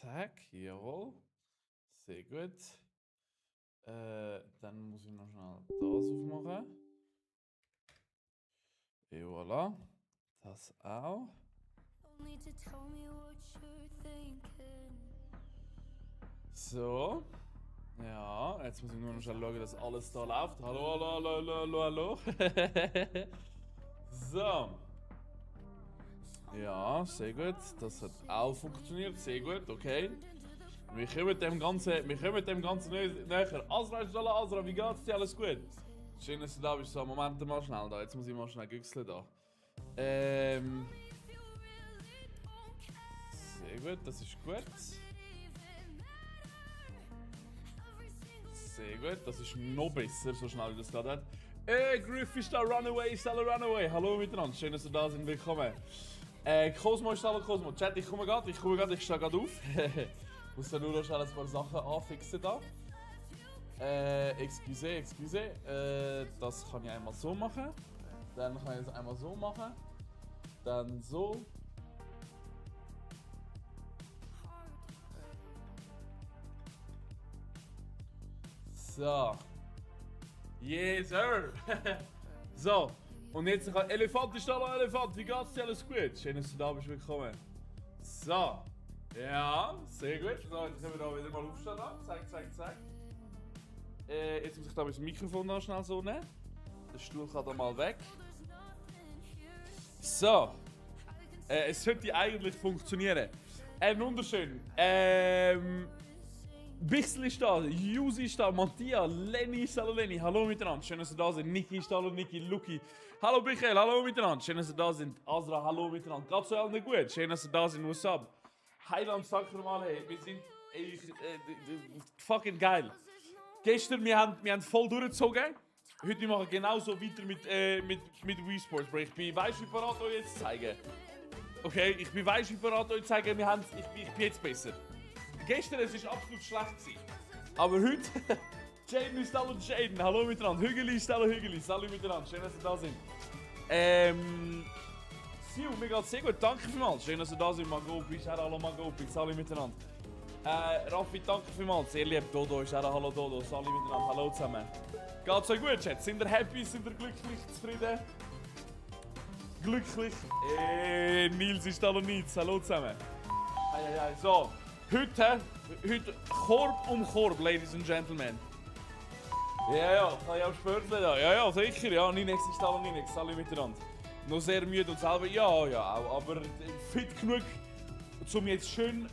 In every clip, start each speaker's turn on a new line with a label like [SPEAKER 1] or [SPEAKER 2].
[SPEAKER 1] Zack, jawohl. Sehr gut. Dann muss ich noch schnell das aufmachen. Et voilà. Das auch. So. Ja, jetzt muss ich nur noch schnell schauen, dass alles da läuft. Hallo, hallo, hallo, hallo, hallo. So. Ja, sehr gut. Das hat auch funktioniert. Sehr gut, okay. Wir kommen dem Ganzen näher. Azra ist alle, Azra, wie geht's dir? Alles gut? Schön, dass du da bist. So, Moment mal schnell da. Jetzt muss ich mal schnell güchseln da. Sehr gut, das ist gut. Sehr gut, das ist noch besser, so schnell wie das gerade hat. Griff ist da, Runaway ist da, Runaway. Hallo miteinander, schön, dass ihr da sind, willkommen. Cosmo ist da, Cosmo. Chat, ich komme gerade, ich stehe gerade auf. Muss dann nur noch schnell ein paar Sachen anfixen da. Excuse. Das kann ich einmal so machen. Dann kann ich es einmal so machen. Dann so. So. Yes, sir. So. Und jetzt kann Elefant ist da, Elefant. Wie geht's dir? Alles gut? Schön, dass du da bist. Willkommen. So. Ja, sehr gut. So, jetzt können wir da wieder mal aufstehen. Zack. Jetzt muss ich da das Mikrofon noch schnell so nehmen. Der Stuhl kann da mal weg. So. Es sollte eigentlich funktionieren. Wunderschön. Bixel ist da, Yusi ist da, Mattia, Lenny ist da, Lenny. Hallo miteinander, schön, dass ihr da sind. Niki ist da, Niki, Luki. Hallo Michael, hallo miteinander, schön, dass ihr da sind. Azra, hallo miteinander. Geht's euch allen gut? Schön, dass ihr da sind. What's up? Heiland, sag mal, hey, wir sind fucking geil. Gestern, wir haben voll durchgezogen. Heute machen wir genauso weiter mit Wii Sports. Ich bin weiss, wie parat euch jetzt zeigen. Okay, ich bin weiss, wie parat euch zeigen. Ich bin jetzt besser. Gestern es war absolut schlecht gewesen. Aber heute, Jaden ist da und Jaden. Hallo miteinander. Hügeli ist da und Hügeli. Hallo miteinander. Schön, dass ihr da sind. Siu, mir geht's sehr gut. Danke vielmals. Schön, dass ihr da sind. Magopis, hallo Magopis. Hallo miteinander. Raffi, danke vielmals. Sehr lieb. Dodo ist da. Hallo Dodo. Hallo miteinander. Hallo zusammen. Geht's euch gut, Chat? Sind ihr happy? Sind ihr glücklich? Zufrieden? Glücklich? Nils ist da und Nils. Hallo zusammen. So. Heute Korb um Korb, Ladies and Gentlemen. Ja, kann ich auch spürteln da. Ja, sicher, ja. Ninex ist da und Ninex, alle miteinander. Noch sehr müde und selber, ja, auch, aber fit genug, um jetzt schön,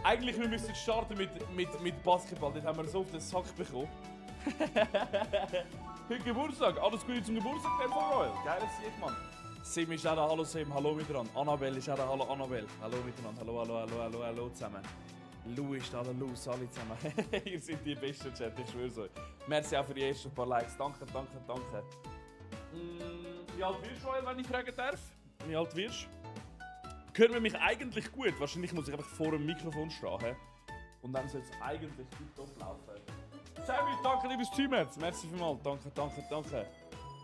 [SPEAKER 1] eigentlich, wir müssen starten mit Basketball, dort haben wir so auf den Sack bekommen. Heute Geburtstag, alles Gute zum Geburtstag, der von Royal. Geiles Sieg, Mann. Sim ist auch da, hallo Sim, hallo miteinander. Annabelle ist auch da, hallo Annabelle. Hallo miteinander, hallo zusammen. Lou ist da, Lou, alle zusammen. Ihr seid die besten Chat, ich schwör's euch. Merci auch für die ersten paar Likes, danke. Wie alt wirst du, wenn ich fragen darf? Wie alt wirst du? Hören wir mich eigentlich gut? Wahrscheinlich muss ich einfach vor dem Mikrofon stehen. Und dann soll es eigentlich gut laufen. Sammy, danke liebes Teammates. Merci vielmals, danke.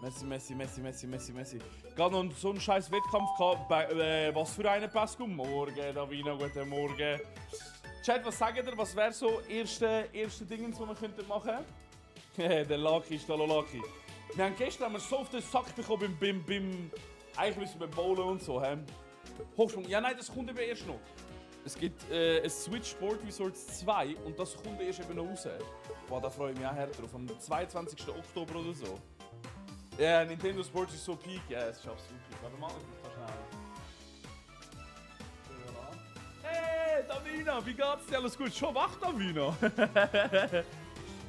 [SPEAKER 1] Messi. Gerade noch so einen scheiß Wettkampf gehabt. Was für einen Pascal? Morgen, Davina, guten Morgen. Chat, was sagt ihr? Was wäre so erste Dinge, die wir machen könnten? Der Lucky ist da, Lucky. Wir haben gestern so auf den Sack bekommen beim eigentlich müssen wir bowlen und so. Hochsprung. Ja, nein, das kommt eben erst noch. Es gibt ein Switch Sport Resorts 2 und das kommt erst eben noch raus. Boah, da freue ich mich auch her drauf. Am 22. Oktober oder so. Ja, Nintendo Sports ist so peak. Ja, es ist absolut peak. Warte mal, ich muss da schnell. Hey, Davina, wie geht's dir? Alles gut? Schon wach, Davina?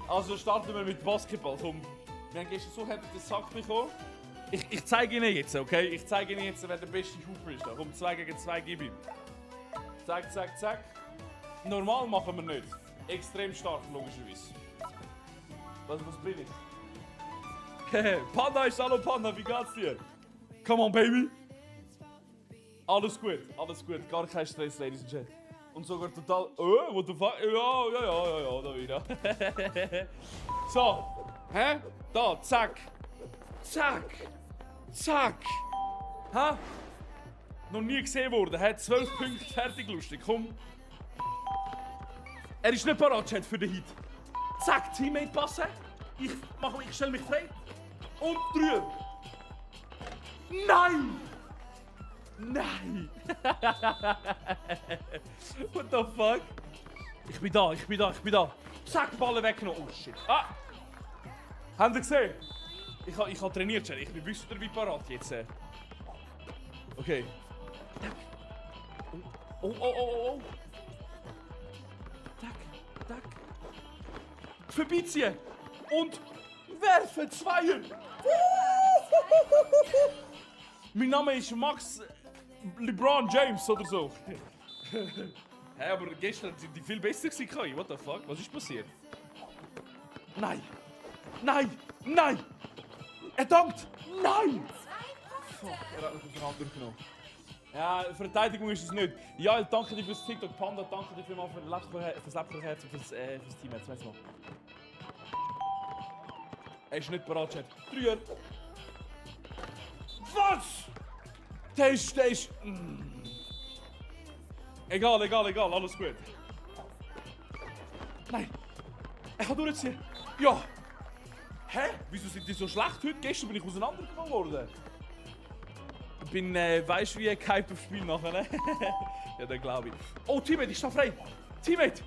[SPEAKER 1] Also starten wir mit Basketball. Komm. Wir haben gestern so den Sack bekommen. Ich zeige Ihnen jetzt, okay? Ich zeige Ihnen jetzt, wer der beste Hooper ist. Komm, 2 gegen 2, gib ihm. Zack. Normal machen wir nicht. Extrem stark, logischerweise. Was bin ich? Panda ist hallo Panda, wie geht's dir? Come on, baby! Alles gut, gar kein Stress, Ladies and Gentlemen. Und sogar total. What the fuck? Ja, da wieder. So, Da, zack! noch nie gesehen worden. Er hat 12 Punkte, fertig, lustig, komm. Er ist nicht parat, Chat, für den Hit. Zack, Teammate passen. Ich stelle mich frei. Und 3. Nein! Nein! What the fuck? Ich bin da. Zack, Ballen weggenommen. Oh shit. Ah! Habt ihr gesehen? Ich habe trainiert, Chat. Ich bin wüsste wie parat jetzt. Okay. Oh. Tack. Vorbeiziehen. Und werfen. Zweier. Mein Name ist Max LeBron James oder so. Hä, aber gestern sind die viel besser gewesen. What the fuck? Was ist passiert? Nein! Er dankt! Nein! Fuck, er hat mich aus der Hand durchgenommen. Ja, Verteidigung ist es nicht. Ja, danke dir fürs TikTok, Panda, danke dir vielmals für das Laptop-Herz und fürs Team-Herz. Weißt du mal. Er ist nicht bereit, Chat. 3. Was? Der ist... Egal, alles gut. Nein! Er kann durchziehen. Ja! Hä? Wieso sind die so schlecht heute? Gestern bin ich auseinandergenommen worden. Ich bin, weißt du, wie gehypt aufs Spiel nachher, ne? Ja, dann glaube ich. Oh, Teammate, ich stehe frei! Teammate!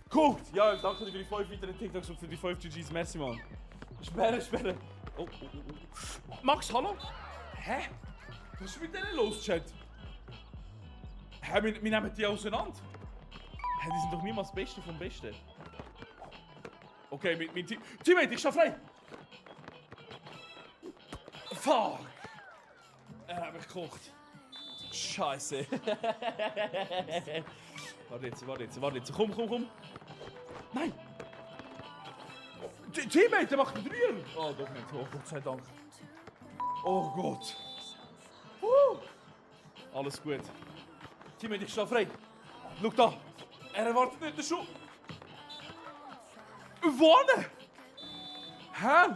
[SPEAKER 1] Guckt! Ja, danke dir für die 5 weiteren TikToks und für die 5 GGs. Merci, Mann. Sperre. Oh. Max, hallo? Hä? Was ist mit denen los, Chat? Hä, wir nehmen die auseinander. Hä, die sind doch niemals das Beste vom Besten. Okay, mein Teammate, ich stehe frei! Fuck! Er hat mich gekocht. Scheiße. Warte jetzt. Komm. Nein! Teammate, der macht einen Dreier! Oh, doch nicht. Oh, Gott sei Dank. Oh Gott. Alles gut. Teammate, ich stehe frei. Schau da. Er erwartet nicht den Schuh. Wohnen! Hä?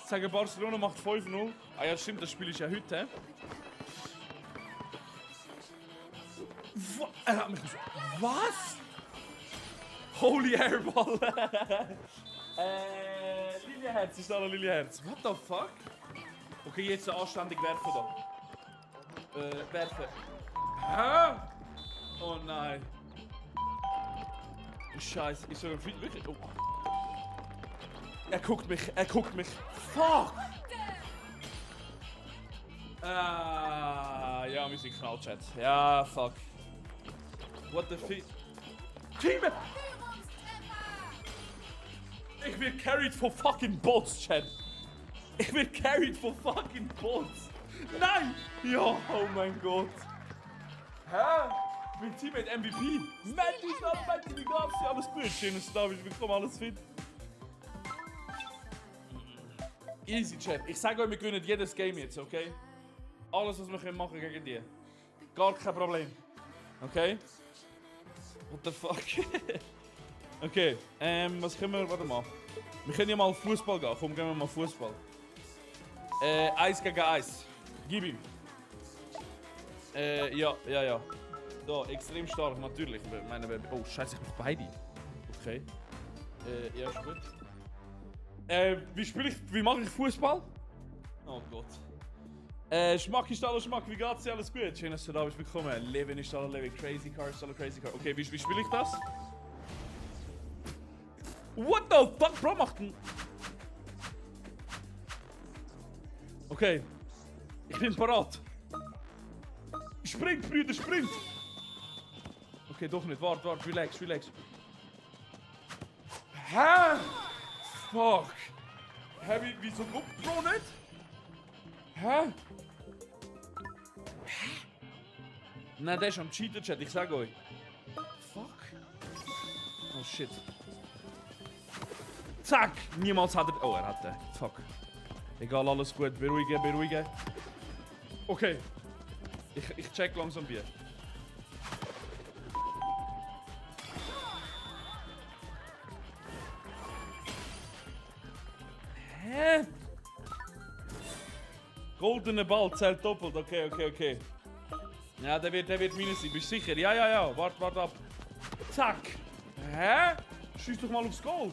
[SPEAKER 1] Sagen Barcelona macht 5-0. Ah ja, stimmt, das Spiel ist ja heute. Er hat mich so... Was? Holy Airball! Lilienherz, ist da noch Lilienherz. What the fuck? Okay, jetzt anständig werfen da. Werfen. Hä? Oh nein. Scheiße, ist sogar viel wirklich. Oh. Er guckt mich. Fuck! Ja, wir sind Knallchat. Ja, fuck. What the fuck? Team! Ich werde carried von fucking Bots, Chat. Ich werde carried von fucking Bots. Nein! Ja, oh mein Gott. Hä? Mein Teammate MVP. Matty, wie geht's dir? Alles gut? Schön, dass du da bist. Wir kommen alles fit. Easy, Chat. Ich sage euch, wir gewinnen jedes Game jetzt, okay? Alles, was wir machen gegen die. Gar kein Problem. Okay? What the fuck? Okay, was können wir... Warte mal. Wir können ja mal Fußball gehen. Komm, gehen wir mal Fußball. 1 gegen 1. Gib ihm. Ja. Da, extrem stark, natürlich. Oh, scheiße, ich brauche beide. Okay. Ja, ist gut. Wie mache ich Fußball? Oh Gott. Schmack ist alles Schmack, wie geht's dir? Alles gut? Schön, dass du da bist. Willkommen. Leben ist alles Leben. Crazy Car ist alles Crazy Car. Okay, wie spiele ich das? What the fuck, Bro, macht ein... Okay. Ich bin parat. Springt, Brüder, springt! Okay, doch nicht. Warte, relax. Hä? Fuck. Hä, wieso guckt Bro nicht? Hä? Nein, der ist am Cheater, Chat, ich sag euch. Fuck. Oh shit. Zack! Niemals hat er... Oh, er hat den. Fuck. Egal, alles gut. Beruhigen. Okay. Ich check langsam Bier. Hä? Goldener Ball zählt doppelt. Okay. Ja, der wird minus sein. Bist du sicher? Ja. Warte ab. Zack. Hä? Schieß doch mal aufs Goal.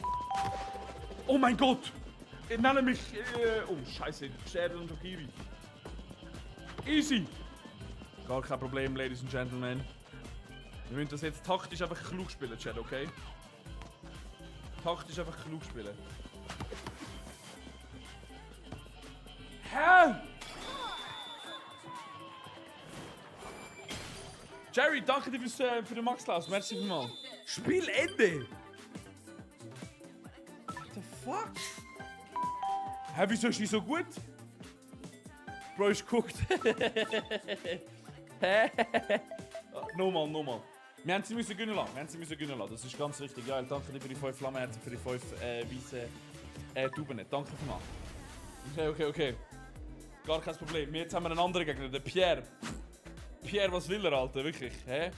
[SPEAKER 1] Oh mein Gott. Ich nenne mich... oh, scheiße. Scherl und Tokiri. Easy. Gar kein Problem, Ladies and Gentlemen. Wir müssen das jetzt taktisch einfach klug spielen, Chat, okay? Taktisch einfach klug spielen. Hä? Jerry, danke dir für den Max-Klaus. Merci vielmals. Spielende! What the fuck? Hä, wieso ist die so gut? Bro, ich guckt. Nochmal. Wir haben sie müssen gewinnen lassen. Das ist ganz richtig. Ja, danke dir für die 5 Flammenherzen, für die 5 weiße Tuben. Danke vielmals. Okay. Gar kein Problem. Jetzt haben wir einen anderen Gegner, den Pierre. Pierre, was will er, Alter? Wirklich, hä?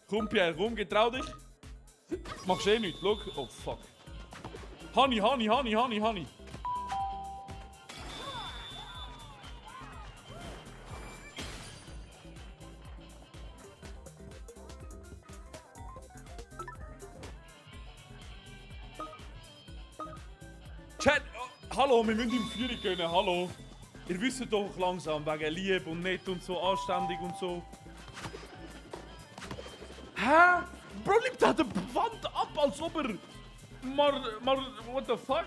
[SPEAKER 1] Komm, Pierre, komm, getrau dich. Machst eh nichts, schau. Oh, fuck. Honey. Chat, oh, hallo, wir müssen in Führung gehen, hallo. Ihr wisst doch langsam, wegen Liebe und nett und so, anständig und so. Hä? Bro, liebt da die Wand ab, als ob er... what the fuck?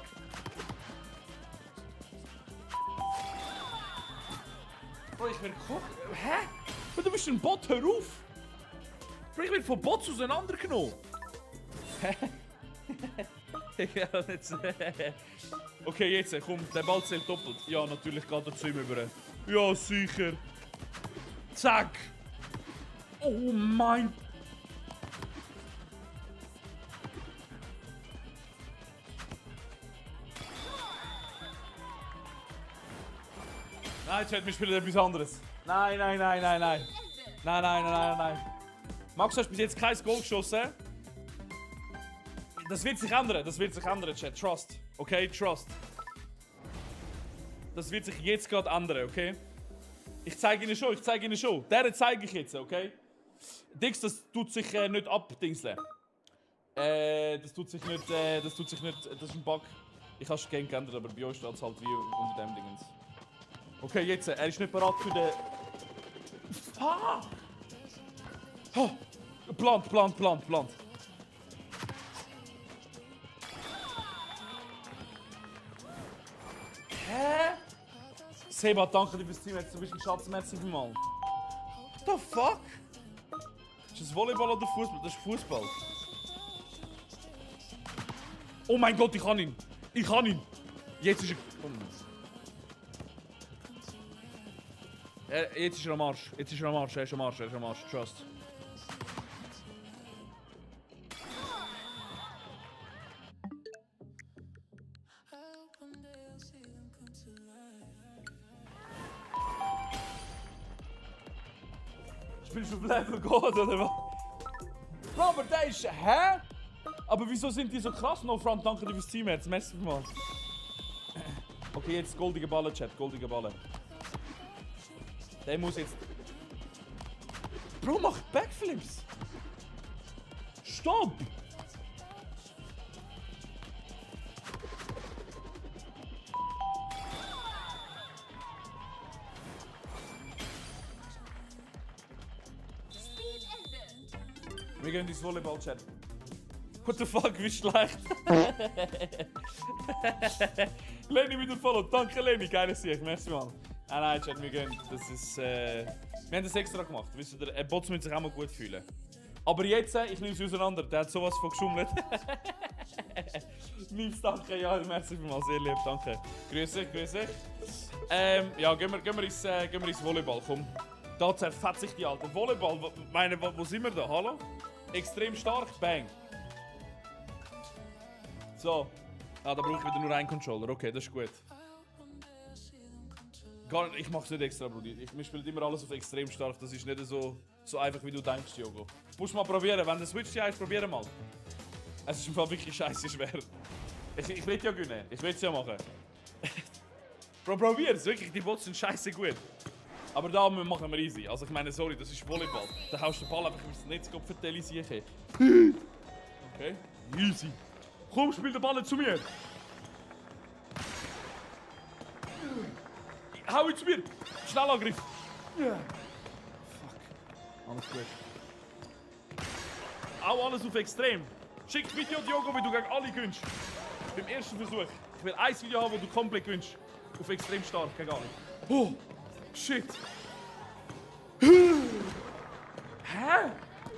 [SPEAKER 1] Bro, ich werde gekocht. Hä? Bro, du bist ein Bot, hör auf! Bro, ich werde von Bots auseinandergenommen. Hä? Ja, jetzt... Okay, jetzt, komm, der Ball zählt doppelt. Ja, natürlich geht er zu ihm über. Ja, sicher. Zack. Oh mein... Nein, Chat, wir spielen etwas anderes. Nein. Max, du hast bis jetzt kein Goal geschossen. Das wird sich ändern, Chat. Trust. Okay, trust. Das wird sich jetzt gerade ändern, okay? Ich zeige Ihnen schon. Der zeige ich jetzt, okay? Dix, das tut sich nicht abdingseln. Das tut sich nicht, das ist ein Bug. Ich habe es Game geändert, aber bei euch steht es halt wie unter dem Dingens. Okay, jetzt, er ist nicht bereit für den... Fuck! Oh, plant. Hä? Seba, danke dir fürs Team, jetzt du bist ein Schatz, merci vielmals. What the fuck? Ist das Volleyball oder Fußball? Das ist Fußball. Oh mein Gott, ich kann ihn! Jetzt ist er... Jetzt ist er am Arsch. Er ist am Arsch. Trust. Spielst du auf Level God oder was? Bro, aber der ist... Hä? Aber wieso sind die so krass? No front, danke dir fürs Team jetzt. Merci mal. Okay, jetzt goldige Balle, Chat. Goldige Balle. Der muss jetzt... Bro, macht Backflips! Stopp! Wir gehen ins Volleyball-Chat. What the fuck, wie schlecht! Lenny wieder follow. Danke Lenny, geiles Sieg, merci mal. Nein, Chat, wir gehen. Das ist. Wir haben das extra gemacht. Wisst ihr, ein Bot muss sich auch mal gut fühlen. Aber jetzt, ich nehme es auseinander. Der hat sowas von geschummelt. Nils, danke. Ja, merci vielmals. Sehr lieb, danke. Grüß dich. Ja, gehen wir ins Volleyball. Komm. Da zerfetzt sich die Alte. Volleyball, wo sind wir da? Hallo? Extrem stark. Bang. So. Ah, da brauche ich wieder nur einen Controller. Okay, das ist gut. Ich mach's nicht extra, Bruder. Wir spielen immer alles auf extrem stark. Das ist nicht so einfach, wie du denkst, Jogo. Musst mal probieren. Wenn der Switch hier ist, probier mal. Es ist im Fall wirklich scheiße schwer. Ich will ja gewinnen. Ich will es ja machen. Bro, probier's. Wirklich, die Bots sind scheiße gut. Aber da machen wir easy. Also ich meine, sorry, das ist Volleyball. Da haust du den Ball einfach ins Netz verteilen. Okay, easy. Komm, spiel den Ball zu mir. Hau ihn zu mir. Schnellangriff. Yeah. Fuck. Alles gut. Auch alles auf extrem. Schick Video, Diogo, wie du gegen alle gewinnst. Beim ersten Versuch. Ich will ein Video haben, wo du komplett gewinnst. Auf extrem stark gegen alle. Oh, shit. Hä?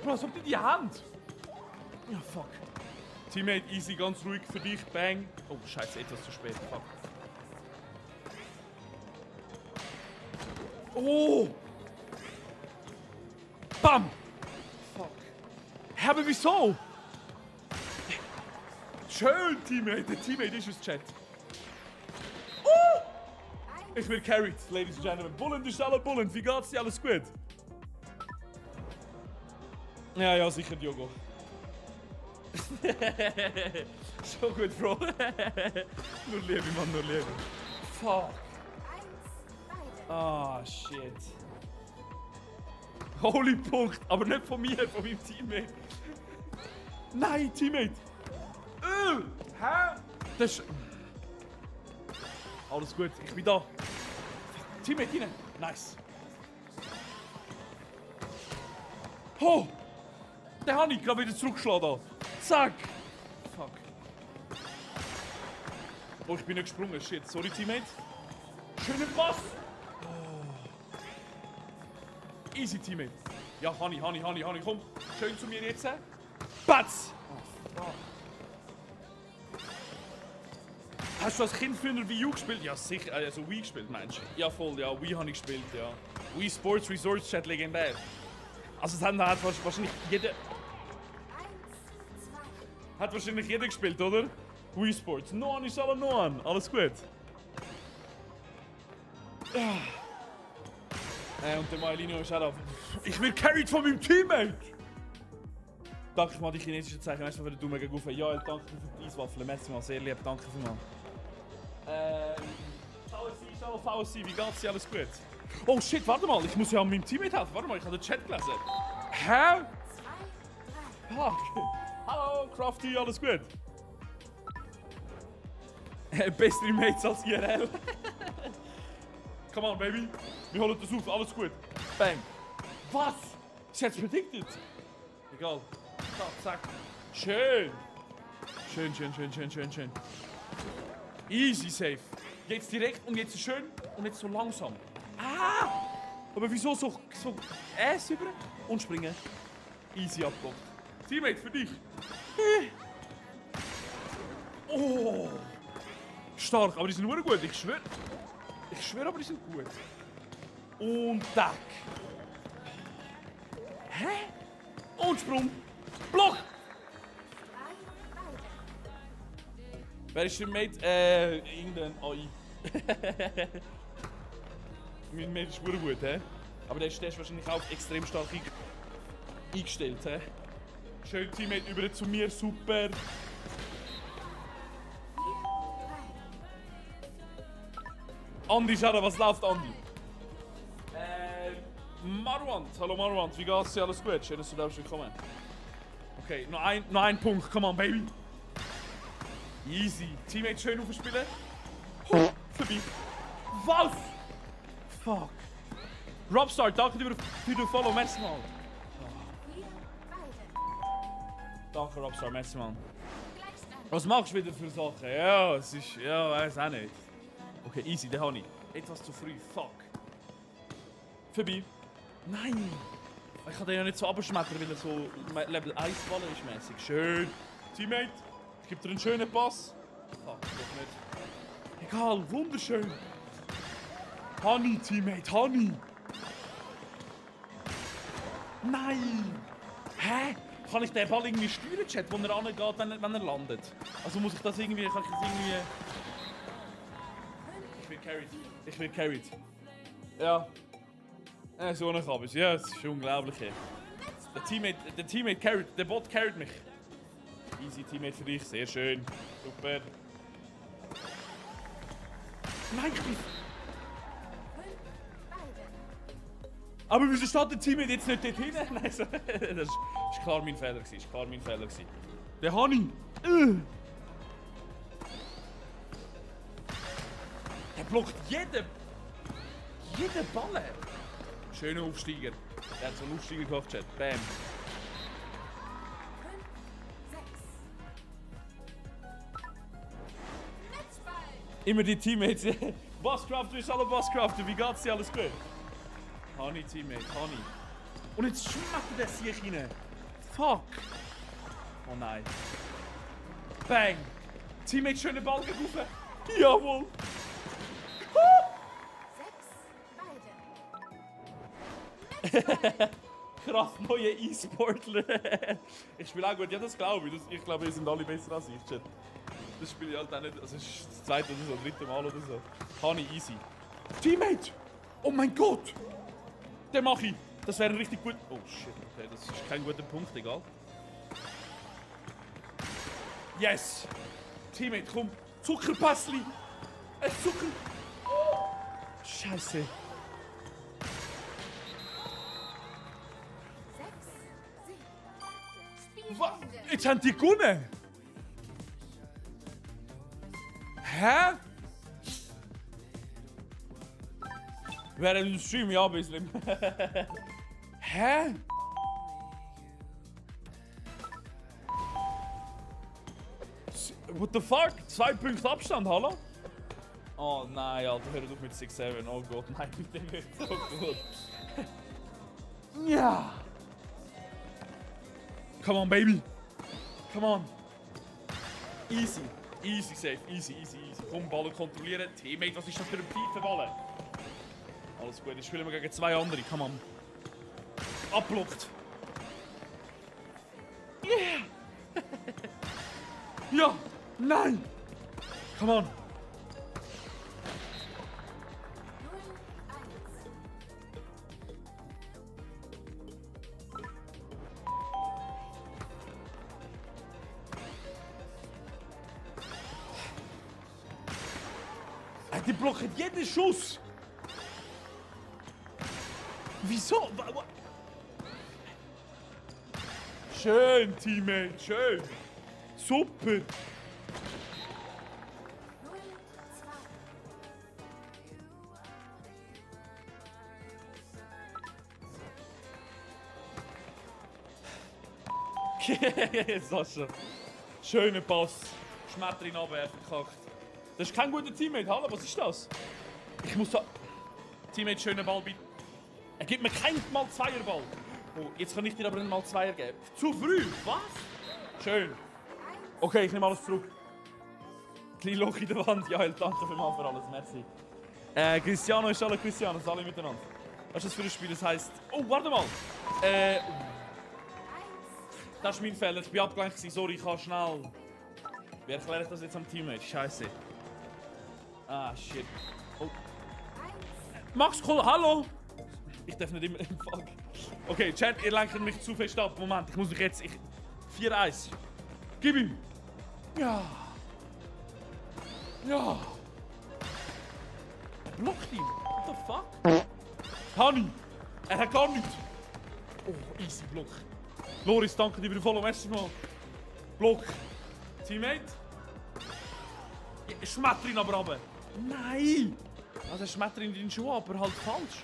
[SPEAKER 1] Bro, was habt ihr die Hand? Ja, fuck. Teammate, easy, ganz ruhig für dich. Bang. Oh, scheiße, etwas zu spät. Fuck. Oh! Bam! Fuck. Hä, aber wieso? Schön, Teammate. Der Teammate ist es, Chat. Ich bin carried, ladies and gentlemen. Bullen ist alle Bullen. Wie geht's dir? Alles gut? Ja, sicher, Diogo. So gut, Bro. Nur Liebe, Mann, nur Liebe. Fuck. Ah, shit. Holy Punkt. Aber nicht von mir, von meinem Teammate. Nein, Teammate. Hä? Das ist... Alles gut, ich bin da. Teammate rein. Nice. Oh! Den habe ich gerade wieder zurückgeschlagen. Da. Zack! Fuck. Oh, ich bin nicht gesprungen. Shit. Sorry, Teammate. Schöner Pass. Oh. Easy, Teammate. Ja, Honey. Komm, schön zu mir jetzt. Batz! Oh, fuck. Hast du als Kind früher Wii U gespielt? Ja, sicher. Also Wii gespielt, meinst du? Ja, voll, ja. Wii habe ich gespielt, ja. Wii Sports Resorts Chat legendär. Also, das hat wahrscheinlich jeder... Hat wahrscheinlich jeder gespielt, oder? Wii Sports. No an ist alle no an. Alles gut. Und der Maelino ist auch da. Ich will carried von meinem Teammate! Danke mal die chinesischen Zeichen. Weißt du, für den dummen Gegufe. Ja, danke für die Eiswaffeln. Merci mal, sehr lieb. Danke für mal. VSI, wie geht's dir? Alles gut? Oh shit, warte mal. Ich muss ja meinem Teammate helfen. Warte mal, ich habe den Chat gelesen. Hä? Fuck. Hallo, Crafty, alles gut? Beste Mates als IRL. Come on, baby. Wir holen das auf, alles gut. Bang. Was? Ist jetzt predicted? Egal. Zack. Schön. Schön. Easy, safe. Jetzt direkt und jetzt schön und jetzt so langsam. Ah! Aber wieso so über und springen? Easy abblockt. Teammate, für dich. Oh! Stark, aber die sind nur gut, ich schwöre. Ich schwöre, aber die sind gut. Und tack. Hä? Und Sprung. Block! Wer ist der Mate? Irgendein AI. Mein Mate ist gut, hä? Aber der ist wahrscheinlich auch extrem stark eingestellt, hä? Schön Teammate über zu mir, super. Andi, schau, was läuft, Andi? Marwand, hallo Marwand, wie geht's dir? Alles gut? Schön, dass du da bist, willkommen. Okay, noch ein Punkt, come on, baby. Easy. Teammate schön aufspielen. Vorbei. Was? Fuck. Robstar, danke dir für den Follow, merci mal. Danke Robstar, merci mal. Was machst du wieder für Sachen? Ja, es ist... Ja, weiß auch nicht. Okay, easy, den habe ich. Etwas zu früh, fuck. Vorbei. Nein! Ich kann den ja nicht so abschmettern, weil er so Level 1 Baller ist mäßig. Schön. Teammate, ich gebe dir einen schönen Pass. Fuck, doch nicht. Egal, wunderschön. Honey, Teammate, Honey. Nein! Hä? Kann ich den Ball irgendwie steuern, Chat, wo er angeht, wenn er landet? Also muss ich das irgendwie... Kann ich das irgendwie... Ich bin carried. Ja. So eine Kabis. Ja, das ist unglaublich. Der Teammate carried, der Bot carried mich. Easy Teammate für dich, sehr schön. Super. Nein, ich bin... Aber wieso steht der Teammate jetzt nicht dort hinten? Nein, so, das ist klar mein Fehler gewesen. Ist klar mein Fehler gewesen. Der Hani. Der blockt jeden Ball. Schöner Aufsteiger. Der hat so einen Aufsteiger gemacht, Chat. Bam. Immer die Teammates. Bosscraft, du bist alle Bosscraft. Wie geht's dir? Alles gut? Hani, Teammate, Hani. Und jetzt schmettert der sich rein. Fuck. Oh nein. Bang. Teammate, schönen Ball gerufen. Jawohl. Krass, neue E-Sportler. Ich spiele auch gut, ja, das glaube ich. Ich glaube, wir sind alle besser als ich, Chat. Das spiele ich halt auch nicht. Also, es ist das zweite oder so, dritte Mal oder so. Hani, easy. Teammate! Oh mein Gott! Den mach ich! Das wäre richtig gut. Oh shit, okay, das ist kein guter Punkt, egal. Yes! Teammate, komm! Zuckerpassli! Ein Zucker! Oh. Scheiße! Was? Jetzt haben die gewonnen! Hä? Während dem Stream, ja, ein bisschen. Hä? What the fuck? 2 Punkte Abstand, hallo? Oh nein, Alter, hör auf mit 6-7. Oh Gott, nein, bitte nicht. Oh Gott. Ja. Come on, baby. Come on. Easy. Easy, safe. Easy, easy, easy. Komm, Ballen kontrollieren. Teammate, was ist das für ein Piefenballen? Alles gut, jetzt spielen wir gegen 2 andere. Come on. Abblockt. Yeah. Ja. Nein. Come on. Die blockiert jeden Schuss. Wieso? Schön, Teammate, schön. Super. Sascha. Schöner Pass. Schmetterling abwerfen, verkackt. Das ist kein guter Teammate, hallo, was ist das? Ich muss da... Teammate, schöner Ball bitte. Er gibt mir keinen mal Zweierball. Oh, jetzt kann ich dir aber nicht mal Zweier geben. Zu früh, was? Schön. Okay, ich nehme alles zurück. Klein Loch in der Wand. Ja, danke vielmals für alles, merci. Cristiano ist alle Cristiano, alle miteinander. Was ist das für ein Spiel? Das heisst... Oh, warte mal. Das ist mein Fehler, ich bin abgelenkt. Sorry, ich kann schnell... Wie erkläre ich das jetzt am Teammate? Scheiße. Ah, shit. Oh. Max Kohl, hallo! Ich darf nicht immer... Fuck. Okay, Chat, ihr lenkt mich zu fest ab. Moment, ich muss mich jetzt... 4-1. Gib ihm! Ja! Ja! Er blockt ihn! What the fuck? Hani! Er hat gar nichts! Oh, easy Block. Loris, danke dir für den Follow. Merci mal. Block. Teammate? Ja, Schmetterling aber runter. Nein! Also Schmetterling in den Schuh, aber halt falsch.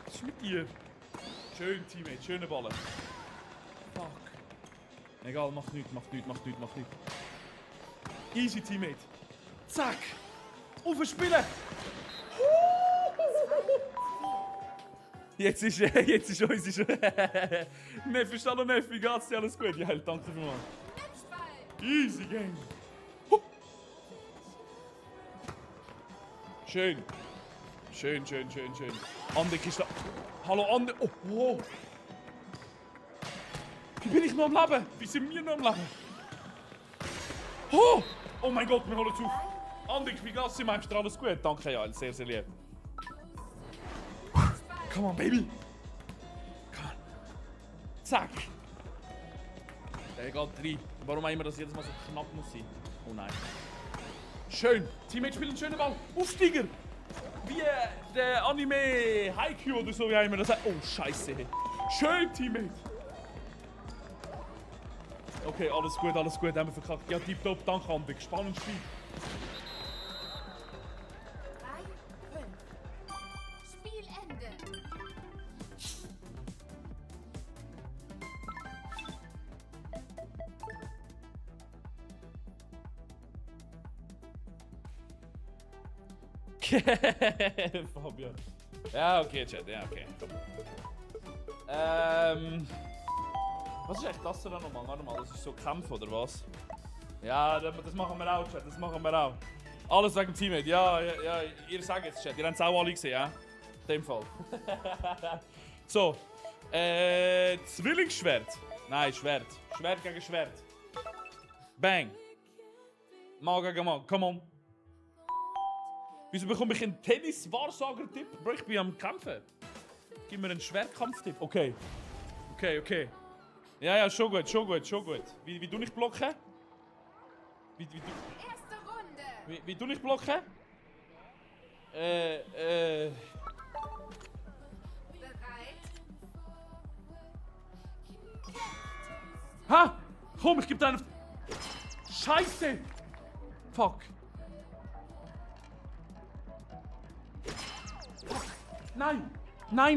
[SPEAKER 1] Was ist mit dir? Schön, Teammate. Schöne Ballen. Fuck. Egal, macht nichts, macht nichts, macht nichts, macht nichts. Easy, Teammate. Zack. Aufspielen. Jetzt ist unsere... Neffi, hallo Neffi, wie geht's dir? Alles gut? Ja, danke vielmals. Easy Game. Schön. Schön, schön, schön, schön. Andek ist da. Hallo Andek. Oh, oh. Wie bin ich noch am Leben? Wie sind wir noch am Leben? Oh, oh mein Gott, wir holen zu. Andek, wie geht's dir, Meister? Alles gut? Danke, ja, sehr, sehr lieb. Come on, baby. Come on. Zack. Der geht rein. Warum auch immer das jedes Mal so knapp muss sein? Oh nein. Schön. Teammate spielt einen schönen Ball. Aufsteiger. Wie der Anime Haikyuu oder so, wie immer das sagt. Oh, scheiße. Schön, Teammate. Okay, alles gut, haben wir verkackt. Ja, tipptopp, danke, Anwig. Spannendes Spiel.
[SPEAKER 2] 3, 5. Spielende.
[SPEAKER 1] Fabian. Ja, okay, Chat, ja, okay. Komm. Was ist echt das da nochmal? Warte mal, das ist so Kampf oder was? Ja, das machen wir auch, Chat, das machen wir auch. Alles wegen Teammate, ja, ihr sagt jetzt, Chat, ihr habt es auch alle gesehen, ja? In dem Fall. So, Zwillingsschwert. Nein, Schwert. Schwert gegen Schwert. Bang. Mann gegen Mann, come on. Wieso bekomme ich einen Tennis-Wahrsager-Tipp? Bro, ich bin am Kämpfen. Gib mir einen Schwertkampftipp. Okay. Okay. Ja, schon gut. Wie du nicht blocken?
[SPEAKER 2] Erste Runde.
[SPEAKER 1] Wie du nicht blocken?
[SPEAKER 2] Bereit?
[SPEAKER 1] Ha! Komm, ich geb dir einen. Scheiße! Fuck. Nein! Nein!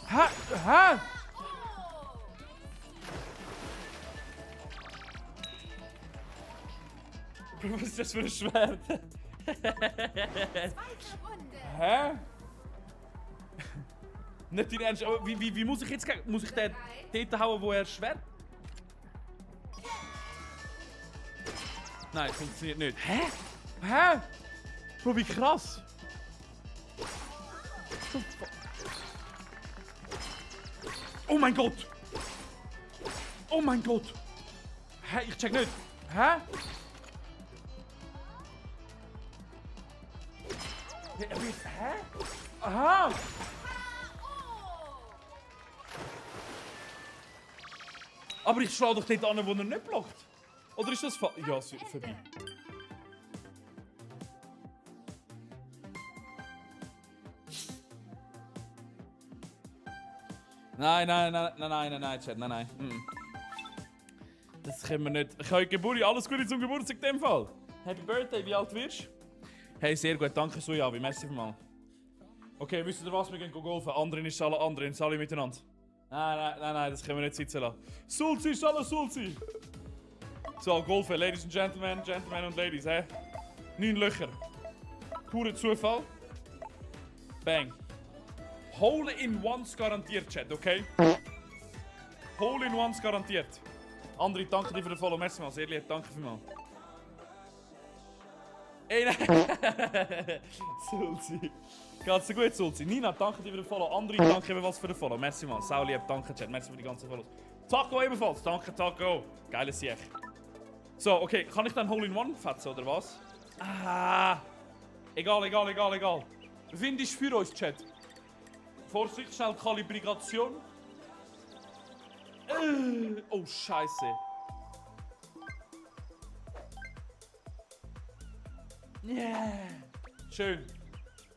[SPEAKER 1] Hä? Was ist das für ein Schwert?
[SPEAKER 2] Zweite Runde.
[SPEAKER 1] Hä? Nicht dein Ernst, aber wie muss ich jetzt gegen... Muss ich den dort hauen, wo er Schwert... Nein, funktioniert nicht. Hä? Bro, wie krass! Oh mein Gott! Hä? Ich check nicht. Hä? Hä? Aha! Aber ich schlage doch dort an, wo er nicht blockt. Oder ist das ja, es ist vorbei. Nein, Chat, nein. Das können wir nicht. Ich habe Geburt, alles Gute zum Geburtstag in dem Fall. Happy Birthday, wie alt wirst du? Hey, sehr gut, danke Sujavi, merci vielmals. Okay, wisst ihr was, wir gehen golfen. Andere ist alle miteinander. Nein, das können wir nicht sitzen lassen. Sulzi ist alles Sulzi. So, golfen, Ladies and Gentlemen und Ladies, hä? 9 Löcher. Purer Zufall. Bang. Hole in Ones garantiert, Chat, okay? Hole in Ones garantiert. André, danke dir für den Follow. Merci mal, sehr lieb, danke vielmals. Ey, nein! Sulzi. Geht's dir gut, Sulzi? Nina, danke dir für den Follow. André, danke ebenfalls für den Follow. Merci mal, sau lieb, danke, Chat. Merci für die ganzen Follows. Taco ebenfalls, danke, Taco. Geiles Sieg. So, okay, kann ich dann Hole in One fetzen, oder was? Ah! Egal. Wind ist für uns, Chat. Vorsicht, schnell Kalibration. Oh, Scheiße. Yeah. Schön.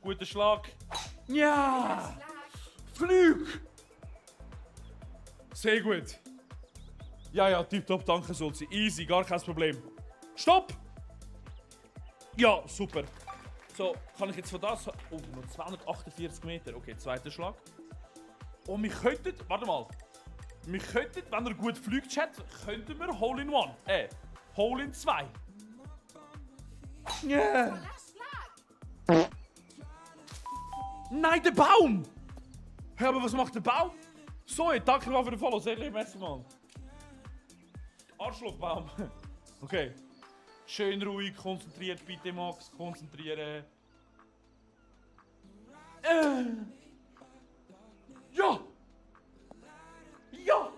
[SPEAKER 1] Guter Schlag. Ja! Flug! Sehr gut. Ja, tipptopp, danke, Sulzi. Easy, gar kein Problem. Stopp! Ja, super. So, kann ich jetzt von das... Oh, noch 248 Meter. Okay, zweiter Schlag. Oh, wir könnten... Warte mal. Wir könnten, wenn er gut fliegt, Chat, könnten wir Hole in One. Hole in 2. Yeah. Nein, der Baum! Hör, aber was macht der Baum? So, danke mal für den Follow. Sehr lieb, merci mal. Arschlochbaum. Okay. Schön ruhig, konzentriert, bitte Max, konzentrieren. Ja! Ja!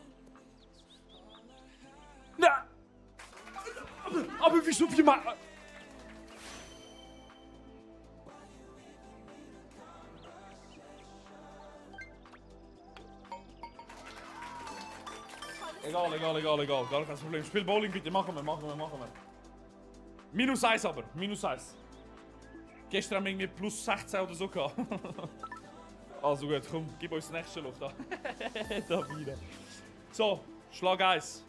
[SPEAKER 1] Na! Aber wieso wir mal... Egal. Gar kein Problem. Spiel Bowling bitte, machen wir. -1 aber, -1. Gestern haben wir irgendwie plus 16 oder so gehabt. Also gut, komm, gib uns das nächste Loch da. Da wieder. So, Schlag 1.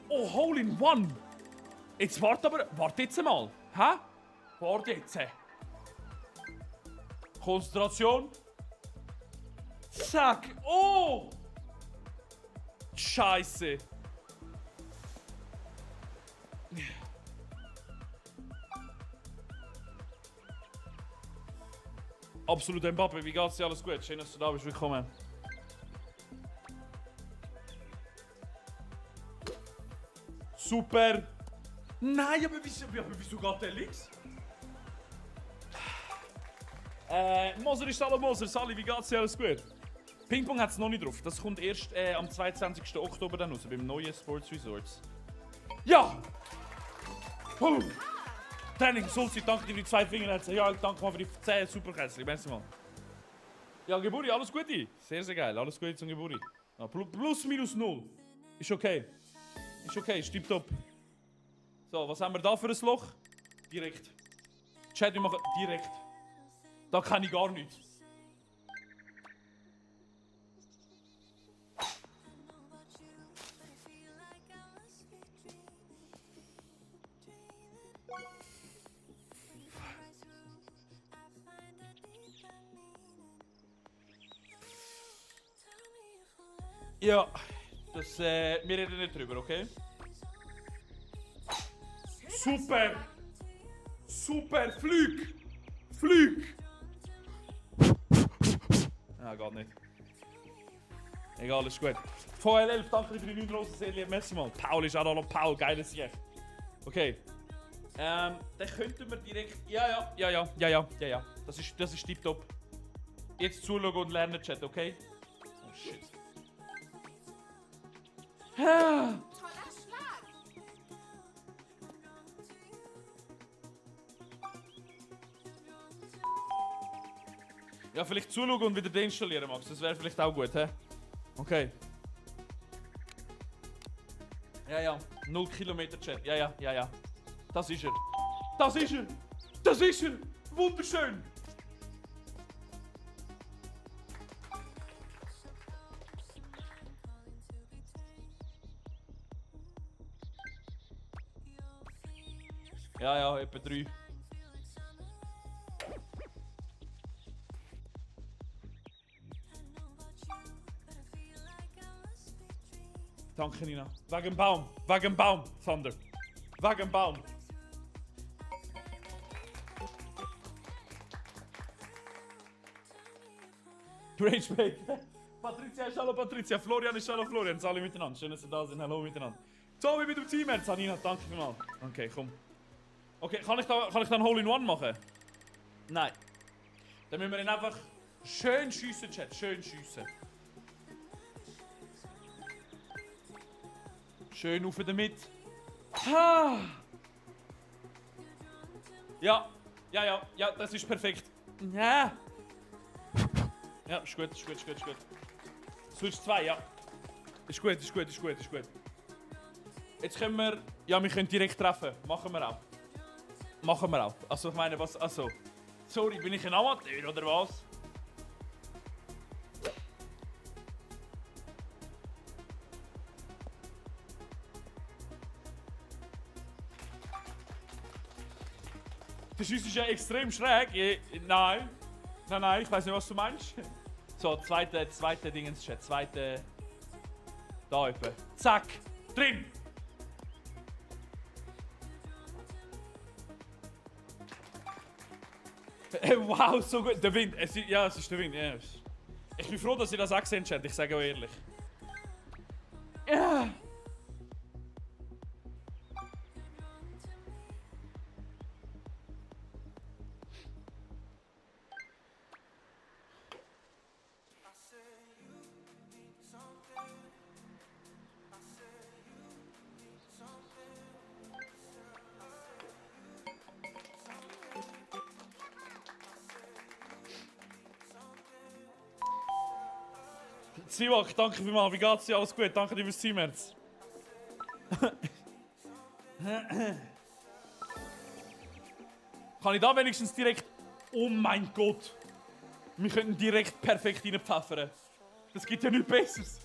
[SPEAKER 1] Oh, Hole in One! Jetzt warte jetzt mal. Hä? Warte jetzt. Konzentration. Zack. Oh! Scheiße. Absolut Mbappe, wie geht's dir? Alles gut? Schön, dass du da bist. Willkommen. Super. Nein, aber wieso geht der links? Moser ist Hallo Moser. Sally, wie geht's dir? Alles gut? Ping-Pong hat es noch nicht drauf. Das kommt erst am 22. Oktober dann raus, beim neuen Sports Resorts. Ja! Puh. Training, Sulzi, danke dir für die 2 Finger. Ja, danke mal für die 10 Superkästchen. Merci mal. Ja, Geburi, alles Gute. Sehr, sehr geil. Alles Gute zum Geburi. Ja, plus minus 0. Ist okay. Ist okay, ist tipptopp. So, was haben wir da für ein Loch? Direkt. Chat, wir machen direkt. Da kann ich gar nichts. Ja, das, wir reden nicht drüber, okay? Super! Super! Flüg! Flüg! Ah, geht nicht. Egal, ist gut. VL11, danke für die 9 Rosen, sehr lieb, merci mal. Paul ist auch noch Paul, geiles Sieg. Okay. Dann könnten wir direkt... Ja. Das ist tipptopp. Jetzt zuschauen und lernen, Chat, okay? Oh, shit.
[SPEAKER 2] Toller Schlag.
[SPEAKER 1] Ja, vielleicht zuschauen und wieder deinstallieren, Max. Das wäre vielleicht auch gut, hä? Okay. Ja. 0 Kilometer Chat. Ja. Das ist er. Das ist er. Das ist er. Wunderschön. Ja, etwa 3. Danke, Nina. Wegen Baum. Wegen Baum, Thunder. Wegen Baum. Ragebait. Patricia ist hallo Patricia. Florian ist hallo Florian. Alle miteinander. Schön, dass ihr da sind. Hallo miteinander. Tobi mit dem Team. Nina, danke vielmals. Okay, komm. Okay, kann ich da einen Hole in One machen? Nein. Dann müssen wir ihn einfach schön schiessen, Chat. Schön schiessen. Schön auf damit. Ah. Ja, das ist perfekt. Ja. Ja, ist gut. Switch 2, ja. Ist gut. Jetzt können wir... Ja, wir können direkt treffen. Machen wir auch. Also, ich meine, was... Also... Sorry, bin ich ein Amateur, oder was? Der Schuss ist ja extrem schräg. Nein, ich weiß nicht, was du meinst. So, zweite Dingens, Chat. Zweite... Da etwa. Zack! Drin! Wow, so gut. Der Wind. Es ist der Wind. Ja. Ich bin froh, dass ihr das auch gesehen habt. Ich sage euch ehrlich. Ja. Zivak, danke vielmals. Wie geht's dir? Alles gut? Danke dir fürs Teamherz. Kann ich da wenigstens direkt... Oh mein Gott. Wir könnten direkt perfekt reinpfeffern. Das gibt ja nichts Besseres.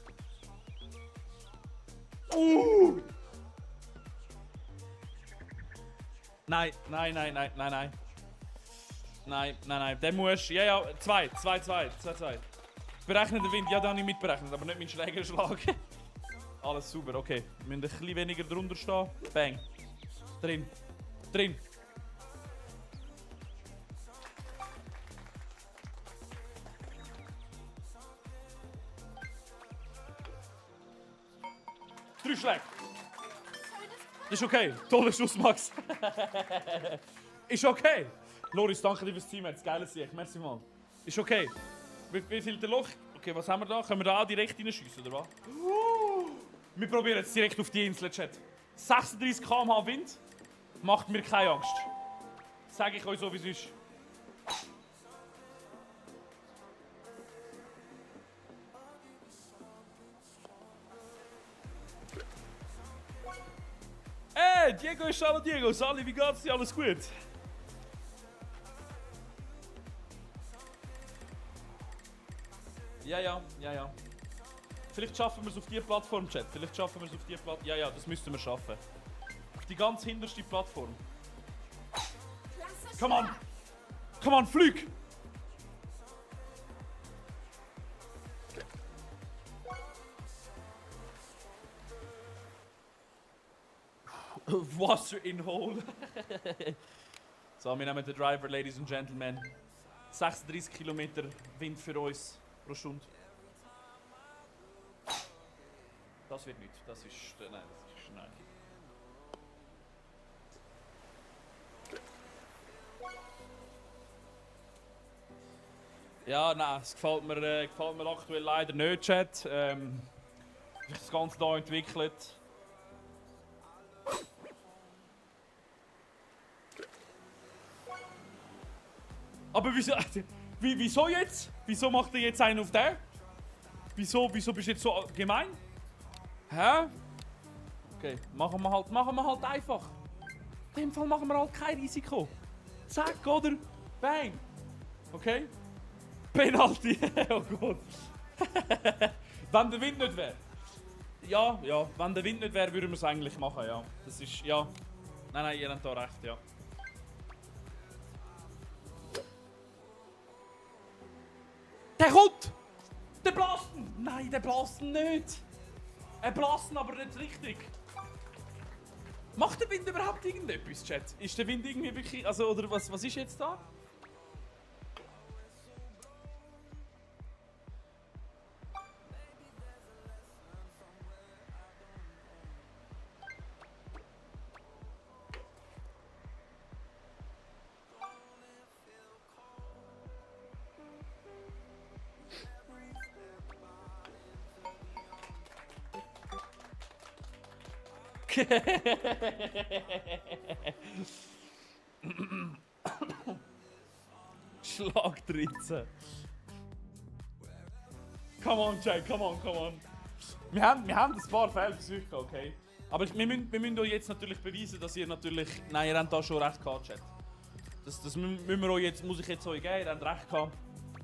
[SPEAKER 1] Nein, nein, nein, nein, nein, nein. Nein, nein, nein. Der muss... Ja, ja, 2. Berechnen den Wind. Ja, den habe ich mitberechnet, aber nicht meinen Schlägerschlag. Alles super, okay. Wir müssen ein bisschen weniger drunter stehen. Bang. Drin. Drin. Drei Schläge. Das ist okay. Toller Schuss, Max. Ist okay. Loris, danke dir fürs Team. Jetzt geiles Sieg. Merci mal. Ist okay. Wie viel der Loch? Okay, was haben wir da? Können wir da direkt reinschiessen, oder was? Wir probieren jetzt direkt auf die Insel, Chat. 36 km/h Wind. Macht mir keine Angst. Sage ich euch so, wie es ist. Hey, Diego ist hallo Diego. Sali, wie geht's dir? Alles gut? Ja, ja, ja, ja. Vielleicht schaffen wir es auf die Plattform, Chat. Vielleicht schaffen wir es auf die Plattform. Ja, ja, das müssten wir schaffen. Auf die ganz hinterste Plattform. Come on! Come on, flieg! Wasser in hole. So, wir nehmen den Driver, Ladies and Gentlemen. 36 Kilometer Wind für uns pro Stunde. Das wird nicht. Das ist... Nein, das ist... Nein. Ja, nein, es gefällt mir aktuell leider nicht, Chat. Sich das Ganze hier entwickelt. Aber wieso... Wieso jetzt? Wieso macht er jetzt einen auf der? Wieso bist du jetzt so gemein? Hä? Okay, machen wir halt einfach. In dem Fall machen wir halt kein Risiko. Zack, oder? Bang. Okay? Penalty. Oh Gott. Wenn der Wind nicht wäre. Ja, ja. Wenn der Wind nicht wäre, würden wir es eigentlich machen, ja. Das ist, ja. Nein, ihr habt da recht, ja. Der kommt! Der bläst ihn! Nein, der bläst ihn nicht! Er bläst ihn aber nicht richtig. Macht der Wind überhaupt irgendetwas, Chat? Ist der Wind irgendwie wirklich... Also, oder was ist jetzt da? Schlagdritze. Come on, Jay, come on. Wir haben ein paar Fehlversuche, okay? Aber wir müssen euch jetzt natürlich beweisen, dass ihr natürlich... Nein, ihr habt da schon recht gehabt, Chat. Das müssen wir euch jetzt, muss ich jetzt euch geben, ihr habt recht gehabt.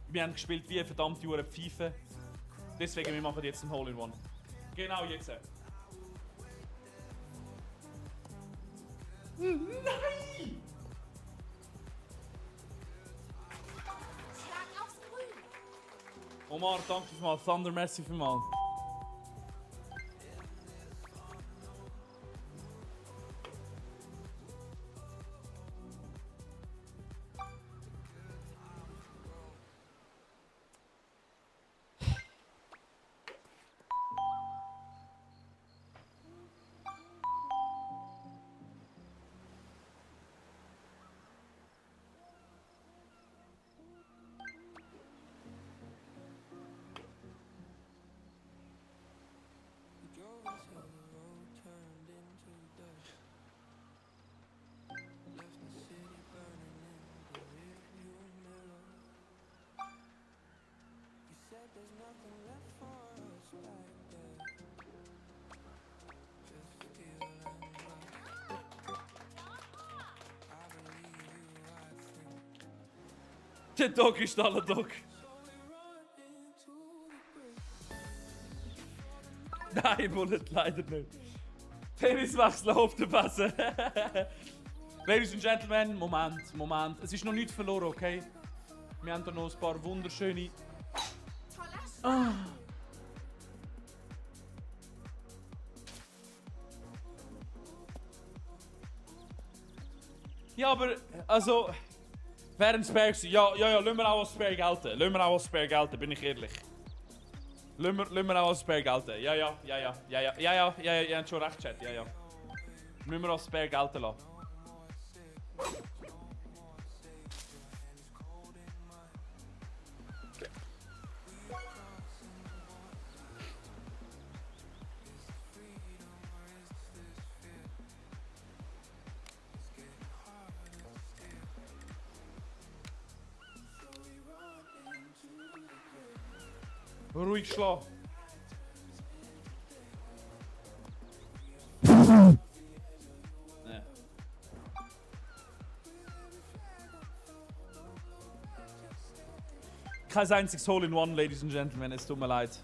[SPEAKER 1] Wir haben gespielt wie eine verdammte Uhr Pfeife. Deswegen, wir machen jetzt ein Hole-in-One. Genau jetzt. Nein!
[SPEAKER 2] Schlag aufs Grün.
[SPEAKER 1] Omar, danke vielmals. Thunder, merci vielmals. Der Dog ist alle Dog. Nein, Bullet, leider nicht. Tenniswechsel auf der Base. Ladies and Gentlemen, Moment. Es ist noch nichts verloren, okay? Wir haben da noch ein paar wunderschöne...
[SPEAKER 2] Toller Schlag.
[SPEAKER 1] Ja, aber, also... Wäre ein Spare gewesen. Ja, lassen wir auch als Spare gelten. Bin ich ehrlich. Lassen wir auch als Spare gelten. Ja, ihr habt schon recht, Chat, ja. Müssen wir als Spare gelten lassen. Ruhig schlafen. Nee. Kein einziges Hole in One, Ladies and Gentlemen, es tut mir leid.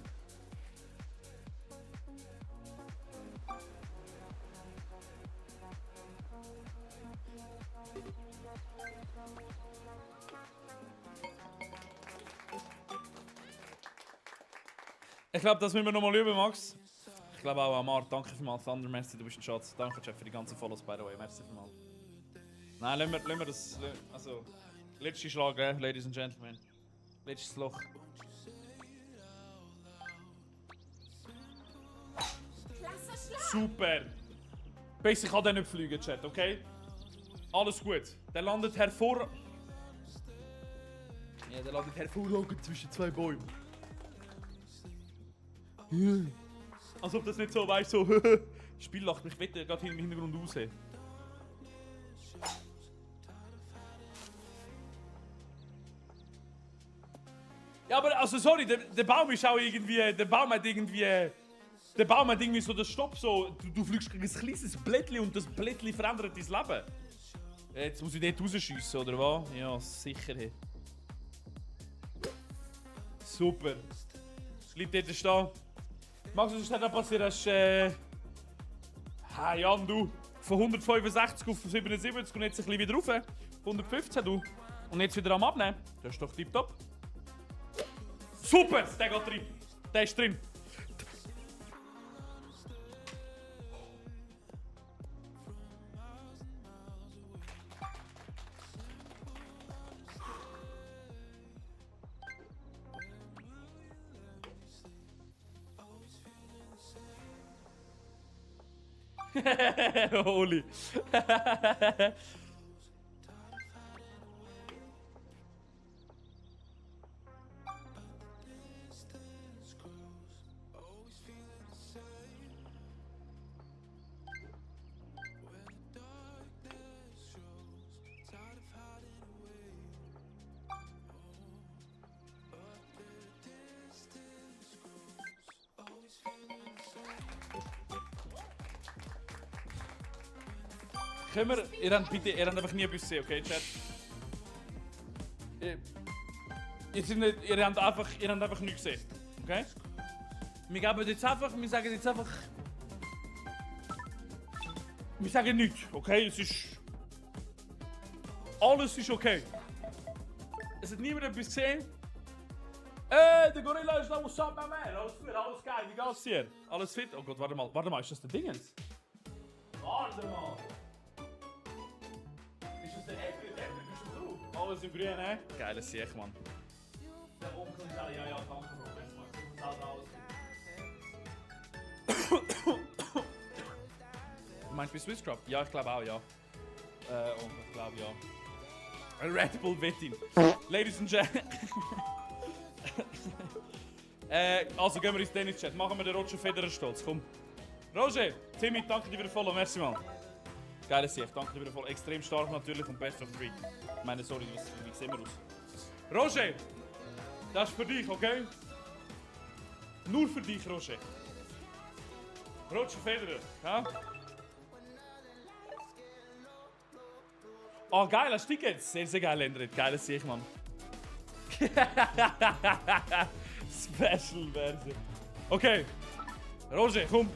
[SPEAKER 1] Ich glaube, das müssen wir nochmal üben, Max. Ich glaube auch, Amar, danke vielmals. Thunder, merci, du bist ein Schatz. Danke, Chef, für die ganzen Follows, by the way. Merci vielmals. Nein, lassen wir das... Also, letzte Schlag, Ladies and Gentlemen. Letztes Loch.
[SPEAKER 2] Klasse Schlag.
[SPEAKER 1] Super! Basic kann der nicht fliegen, Chat, okay? Alles gut. Der landet hervor... Ja, der landet hervorragend zwischen zwei Bäumen. Als ob das nicht so, weißt so, Spiel lacht mich, wette gerade im Hintergrund raus. Ja, aber also sorry, der Baum ist auch irgendwie, der Baum hat irgendwie so den Stopp so, du fliegst gegen ein kleines Blättchen und das Blättchen verändert dein Leben. Jetzt muss ich dort rausschiessen, oder was? Ja, sicher. Super. Bleibt dort stehen. Max, was ist denn da passiert? Hast Jan, du, von 165 auf 77 und jetzt ein bisschen wieder rauf. 115, du. Und jetzt wieder am Abnehmen. Das ist doch tipptopp. Super, der geht rein. Der ist drin. Holy. Können wir, ihr habt einfach nie etwas gesehen, okay, Chat? Ihr habt einfach nichts gesehen, okay? Wir sagen jetzt einfach... Wir sagen nichts, okay? Es ist... Alles ist okay. Es hat niemand etwas gesehen. Der Gorilla ist noch, what's up, my man? Alles gut, alles geil, wie geht's dir? Alles fit? Oh Gott, warte mal, ist das der Dingens? Warte mal! Ist das der Apple? Bist das du? Alles im Grün, ne? Geiles Sieg, Mann. Der Onkel ist ja, danke, Bro. Du meinst bei Swiss Drop? Ja, ich glaube auch, ja. Ich glaube, ja. Red Bull Wettin. Ladies and Gentlemen. Also gehen wir ins Tennis-Chat. Machen wir den Roger Federer stolz. Komm. Roger, Timmy, danke dir für den Follow. Merci, Mann. Geiles Sieg, danke dir für den Follow. Extrem stark natürlich und Best of 3. Ich meine, sorry, wie sehen wir aus? Roger, das ist für dich, okay? Nur für dich, Roger. Roger Federer, ja? Oh, geil, hast du Tickets? Sehr, sehr geil, Endrit. Geiles Sieg, Mann. Special Version. Okay. Roger, komm.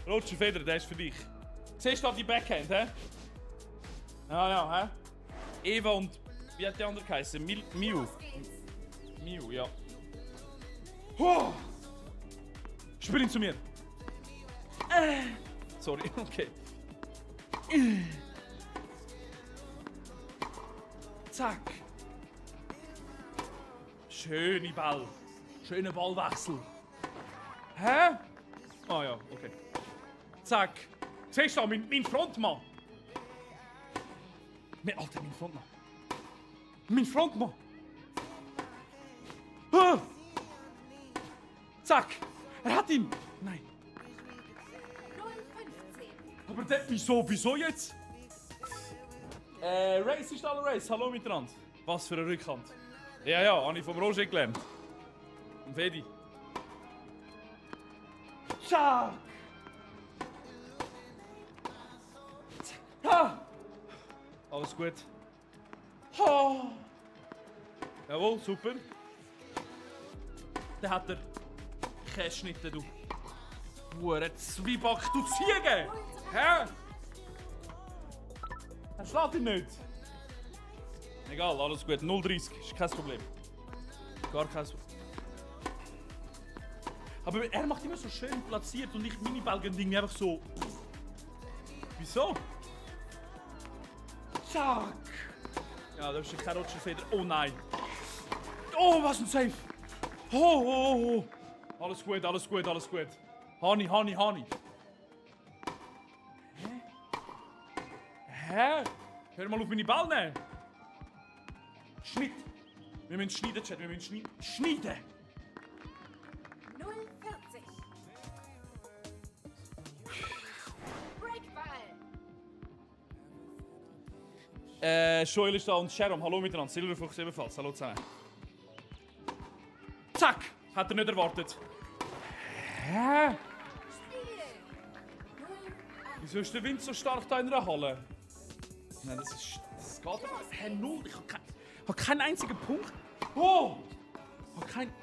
[SPEAKER 1] Roger Federer, der ist für dich. Siehst du die Backhand, hä? Ja, hä? Eva und... Wie hat die andere geheißen? Miu.
[SPEAKER 2] Los geht's.
[SPEAKER 1] Miu, ja. Oh. Spiel ihn zu mir. Sorry, okay. Zack. Schöne Ball. Schöner Ballwechsel. Hä? Ah ja, okay. Zack. Siehst du, mein Frontmann. Alter, mein Frontmann. Mein Frontmann. Ah. Zack. Er hat ihn. Nein.
[SPEAKER 2] 0,15.
[SPEAKER 1] Aber der, wieso jetzt? Race ist alle Race. Hallo miteinander. Was für eine Rückhand. Ja, habe ich vom Roger gelernt. Und Fedi. Zack. Ha. Alles gut. Ha. Jawohl, super. Dann hat er keinen Schnitt, du. Hure Zwieback, du Ziege! Hä? Er schlägt ihn nicht. Egal, alles gut. 0,30 ist kein Problem. Gar kein Problem. Aber er macht immer so schön platziert und ich Mini-Balgending einfach so. Wieso? Zack! Ja, da ist kein Roger-Feder. Oh nein! Oh, was ein Safe! Oh. Alles gut. Hani. Hä? Hör mal auf meine Ball nehmen! Schnitt! Wir müssen schneiden, Chat, schneiden!
[SPEAKER 2] 0,40. Breakball.
[SPEAKER 1] Joel ist da und Sharon, hallo miteinander. Silberfuchs ebenfalls, hallo zusammen. Zack! Hat er nicht erwartet. Hä?
[SPEAKER 2] Spiel. 0,1.
[SPEAKER 1] Wieso ist der Wind so stark da in der Halle? Nein, das geht aber. Hä, null. Ich hab keinen einzigen Punkt. Oh! Ich hab kein.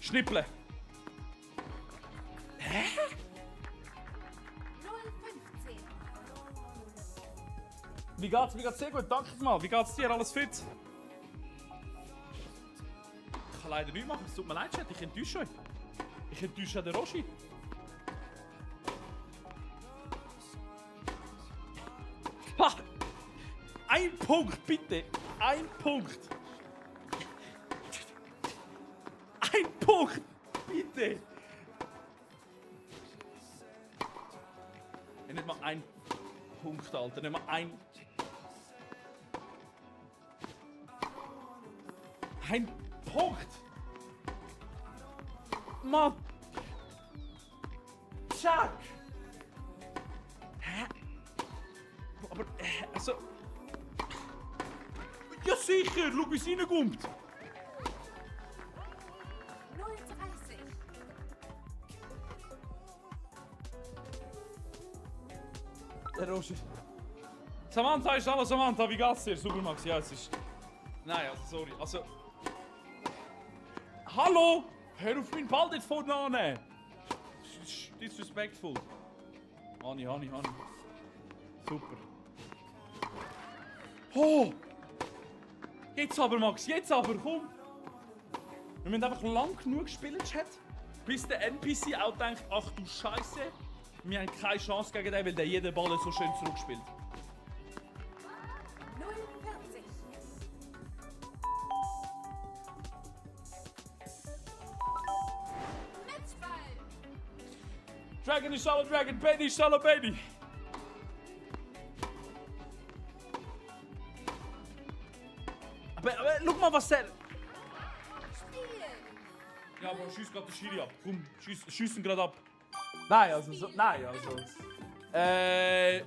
[SPEAKER 1] Schnipple. Hä?
[SPEAKER 2] 0,15.
[SPEAKER 1] Wie geht's? Sehr gut, danke mal. Wie geht's dir? Alles fit? Ich kann leider nichts machen, es tut mir leid, Chat. Ich enttäusche euch. Ich enttäusche den Roshi. Ha! Ein Punkt, bitte! Ein Punkt! Ein Punkt! Bitte! Nicht mal ein Punkt, Alter. Nicht mal ein... Ein Punkt! Mann! Zack! Hä? Aber, also... Ja sicher! Schau, wie es reinkommt!
[SPEAKER 2] 0,30.
[SPEAKER 1] Der Roger. Samantha ist alles, Samantha, wie geht's dir? Super, Max. Ja, es ist... Nein, also, sorry. Also... Hallo! Hör auf meinen Ball dort vorne annehmen! Disrespectful. Hani. Super. Oh! Jetzt aber, Max, komm! Wir müssen einfach lang genug spielen, Chat, bis der NPC auch denkt, ach du Scheiße, wir haben keine Chance gegen den, weil der jeden Ball so schön zurückspielt.
[SPEAKER 2] 0,40. Matchball.
[SPEAKER 1] Dragon ist alle Dragon, Baby ist alle Baby. Aber schau mal, was der...
[SPEAKER 2] Spiel.
[SPEAKER 1] Ja, aber schieß gerade den Schiri ab. Komm, schiessen gerade ab. Nein, also...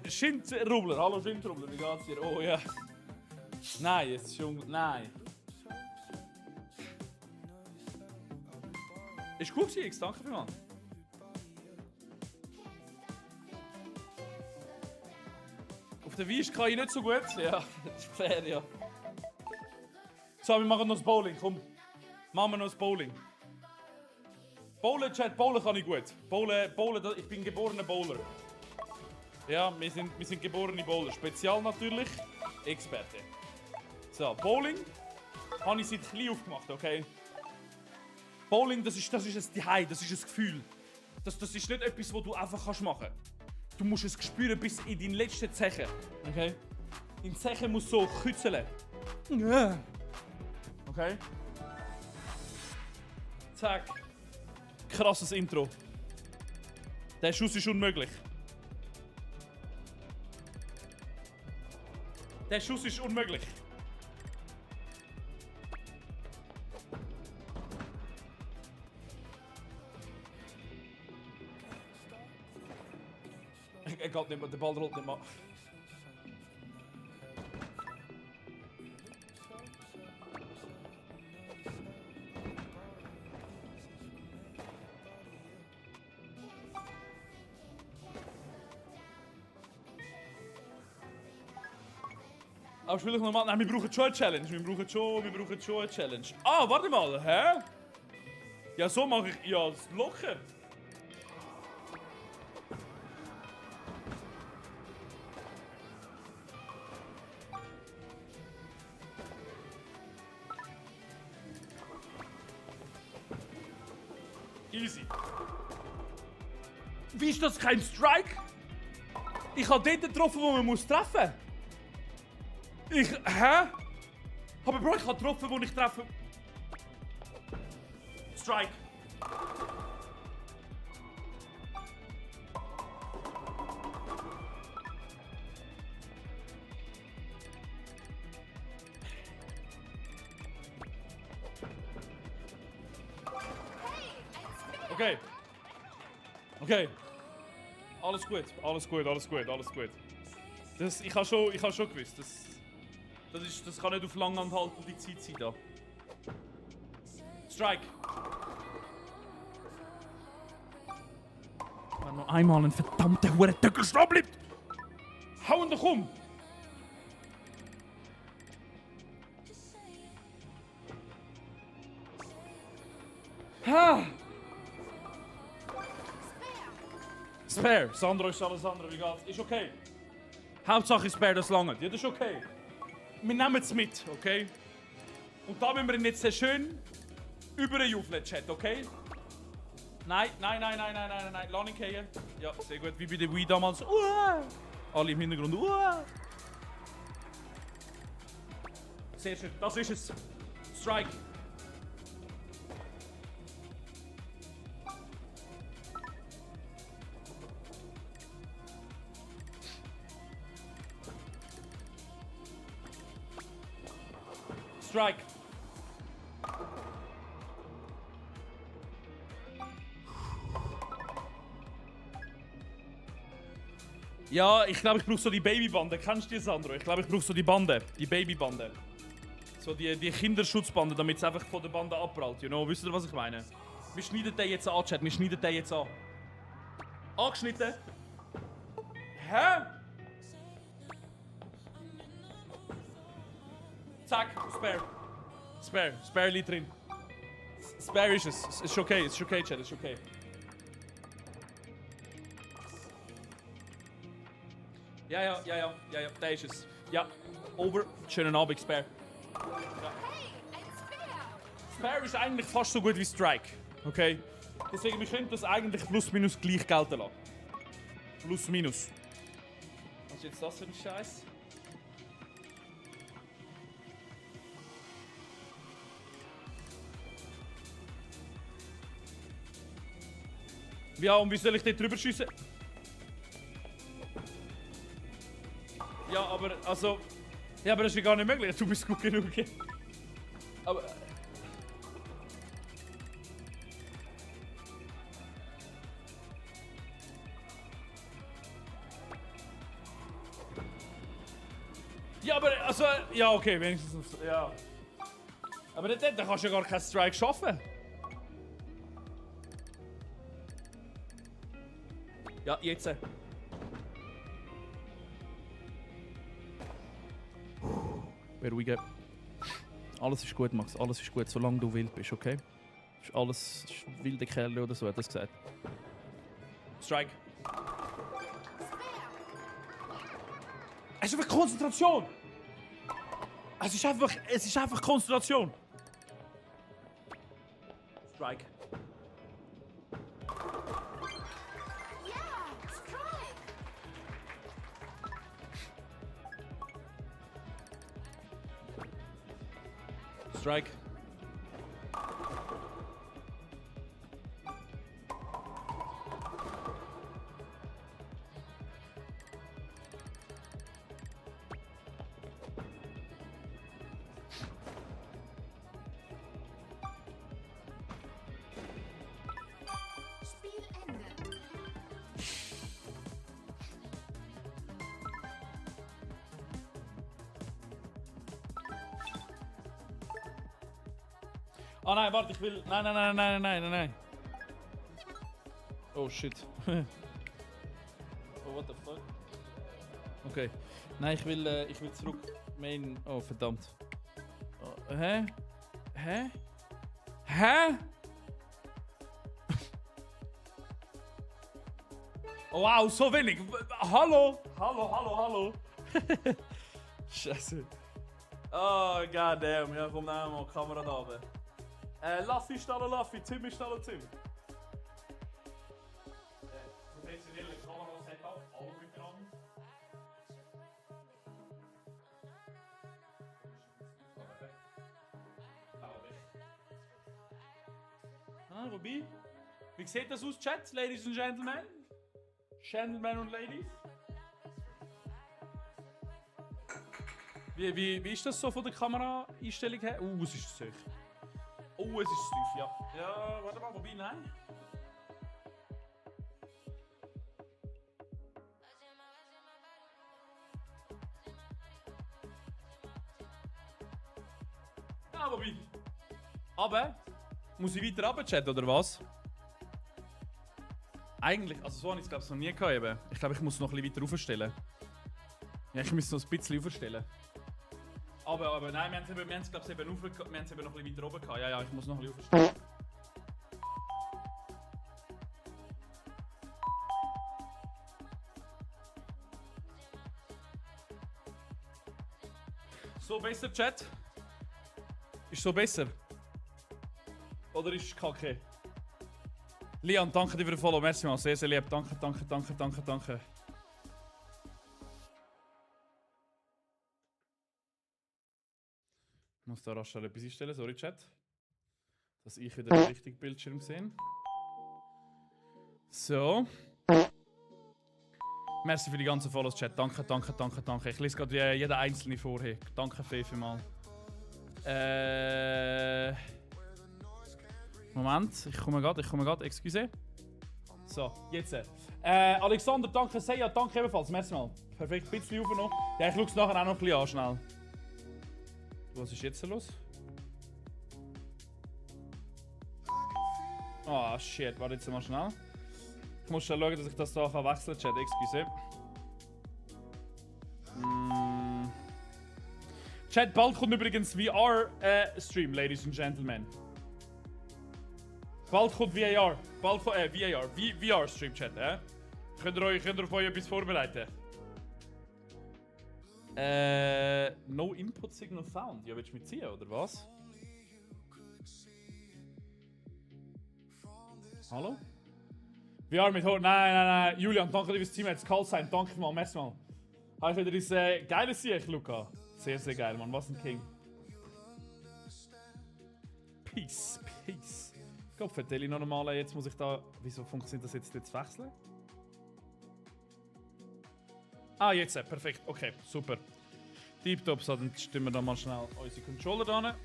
[SPEAKER 1] Schindrubler. Hallo Schindrubler, wie geht's dir? Oh ja. Nein, jetzt schon... Nein. Ist cool gewesen, X. Danke vielmals. Auf der Wiese kann ich nicht so gut. Ja, das ist fair, ja. So, wir machen noch das Bowling, komm. Machen wir noch das Bowling. Bowlen, Chat, Bowlen kann ich gut. Bowlen, ich bin geborener Bowler. Ja, wir sind geborene Bowler. Spezial natürlich, Experte. So, Bowling habe ich seit klein aufgemacht, okay? Bowling, das ist ein Zuhause, das ist ein Gefühl. Das ist nicht etwas, was du einfach machen kannst. Du musst es spüren bis in deinen letzten Zechen. Okay? Dein Zechen muss so kützeln. Okay? Zack. Krasses Intro. Der Schuss ist unmöglich. Der Schuss ist unmöglich. Er geht nicht mehr, der Ball rollt nicht mehr. Aber spiel ich nochmal. Nein, wir brauchen schon eine Challenge. Wir brauchen schon eine Challenge. Ah, warte mal, hä? Ja, so mache ich. Ja, locker. Easy. Wie ist das kein Strike? Ich habe dort getroffen, wo man muss treffen. Hä? Aber Bro, ich habe getroffen, wo ich treffe. Strike. Okay. Okay. Alles gut, alles gut, alles gut, alles gut. Das, ich habe schon gewusst, das kann nicht auf lang anhaltende Zeit sein da. Strike. Wenn noch einmal ein verdammter Hurentöckel stehen bleibt. Hau ihn doch um. Ha! Spare. Sandro ist alles andere, wie geht's? Ist okay. Hauptsache Spare, das lange. Ja, das ist okay. Wir nehmen es mit, okay? Und da müssen wir ihn jetzt sehr schön über den Juflet Chat, okay? Nein. Lass ihn fallen. Ja, sehr gut. Wie bei der Wii damals. Alle im Hintergrund. Sehr schön. Das ist es. Strike. Strike. Ja, ich glaube, ich brauche so die Babybande. Kennst du die, Sandro? Ich glaube, ich brauche so die Bande. Die Babybande. So die Kinderschutzbande, damit es einfach von der Bande abprallt. You know? Wisst ihr, was ich meine? Wir schneiden den jetzt an, Chat. Wir schneiden den jetzt an. Angeschnitten. Hä? Zack, Spare liegt drin. Spare ist es. Ist okay, Chat, ist okay. Ja, der ist es. Ja, over. Schönen Abend, Spare. Ja. Spare ist eigentlich fast so gut wie Strike. Okay? Deswegen, wir können das eigentlich plus minus gleich gelten lassen. Plus minus. Was ist jetzt das für ein Scheiß? Ja, und wie soll ich dort drüber schiessen? Ja, aber also. Ja, aber das ist ja gar nicht möglich. Du bist gut genug. Aber. Ja, aber also. Ja, okay, wenigstens. Ja. Aber dort kannst du ja gar keinen Strike schaffen. Ja, jetzt. Beruhigen. Alles ist gut, Max. Alles ist gut, solange du wild bist, okay? Ist alles ist wilde Kerle oder so, hat er gesagt. Strike. Es ist einfach Konzentration! Es ist einfach Konzentration! Strike.
[SPEAKER 2] Ja, Strike.
[SPEAKER 1] Strike.
[SPEAKER 2] Spielende.
[SPEAKER 1] Oh nein, warte, ich will. Nein. Oh shit. Oh, what the fuck? Okay. Nein, ich will zurück. Main. Oh, verdammt. Oh, hä? Oh, wow, so wenig. Hallo. Scheiße. Oh, goddamn. Ja, komm, nehmen wir mal die Kamera da oben. Laffi, Stalle, Laffi. Tim ist Stalle, Tim. Professionelle Kamera-Setup, alle miteinander. Wobei? Wie sieht das aus, Chat, Ladies and Gentlemen? Gentlemen und Ladies? Wie ist das so von der Kamera-Einstellung her? Es ist sicher. Es ist steif, ja. Ja, warte mal, wobei, nein. Ja, wobei. Aber, muss ich weiter runterchatten, oder was? Eigentlich, also so habe ich es glaube ich noch nie gehabt eben. Ich glaube, ich muss noch ein bisschen weiter aufstellen. Ja, ich muss noch ein bisschen aufstellen. Aber nein, wir haben es glaube ich eben noch ein bisschen weiter oben gehabt. Ja, ich muss noch ein bisschen aufstellen. So besser, Chat? Ist so besser? Oder ist es kacke? Lian, danke dir für den Follow. Merci mal, sehr, sehr lieb. Danke. Ich muss da rasch schnell etwas einstellen, sorry Chat. Dass ich wieder den richtigen Bildschirm sehe. So. Merci für die ganzen Follows, Chat. Danke. Ich lese gerade jeden einzelnen vorher. Danke vielmals. Moment, ich komme gerade, excuse. So, jetzt. Alexander, danke, Seya, danke ebenfalls, merci mal. Perfekt, ein bisschen rauf noch. Ja, ich schaue es nachher auch noch ein bisschen an, schnell. Was ist jetzt los? Ah, shit, warte jetzt mal schnell. Ich muss schnell schauen, dass ich das da wechseln kann, Chat, excuse. Chat, bald kommt übrigens VR-Stream, Ladies and Gentlemen. Bald kommt VAR. VR-Stream, Chat, Könnt ihr auf euch etwas vorbereiten? No Input Signal found. Ja, willst du mich ziehen, oder was? Hallo? VR mit Horn. Nein. Julian, danke dir fürs Team. Jetzt kalt sein. Danke mal, merci mal. Habe ich wieder dieses geile Sieg, Luca. Sehr, sehr geil, Mann. Was ein King. Peace. Gott, vertelle ich noch einmal, jetzt muss ich da... Wieso funktioniert das jetzt wechseln? Ah, jetzt, perfekt. Okay, super. Deeptop, so, dann stimmen wir da mal schnell unsere Controller da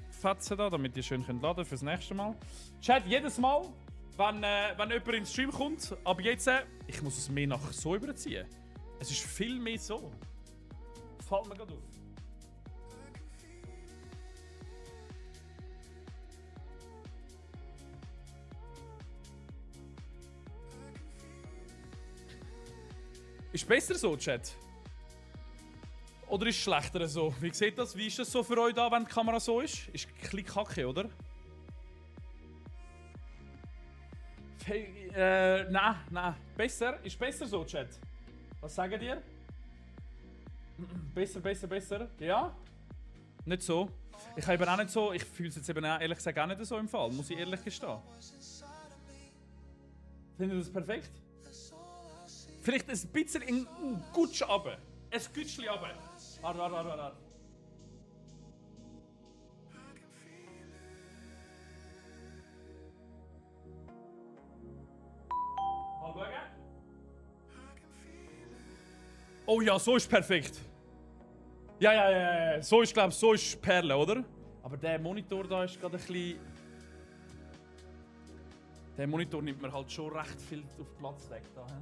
[SPEAKER 1] fetzen da, damit die schön laden können fürs nächste Mal. Chat, jedes Mal, wenn jemand in den Stream kommt, aber jetzt, ich muss es mehr nach so überziehen. Es ist viel mehr so. Fällt mir gerade auf. Ist besser so, Chat? Oder ist es schlechter so? Wie sieht das? Wie ist das so für euch da, wenn die Kamera so ist? Ist ein bisschen kacke, oder? Nein. Besser? Ist besser so, Chat? Was sagt ihr? Besser? Ja? Nicht so? Ich habe eben auch nicht so... Ich fühle es jetzt eben auch, ehrlich gesagt auch nicht so im Fall, muss ich ehrlich gestehen. Findet ihr das perfekt? Vielleicht ein bisschen in Gutsch runter. Ein Gütschli runter. Warte. Mal schauen. Oh ja, so ist perfekt. Ja. So ist, glaube ich, so ist Perle, oder? Aber der Monitor da ist gerade ein bisschen... Der Monitor nimmt mir halt schon recht viel auf Platz weg da. He?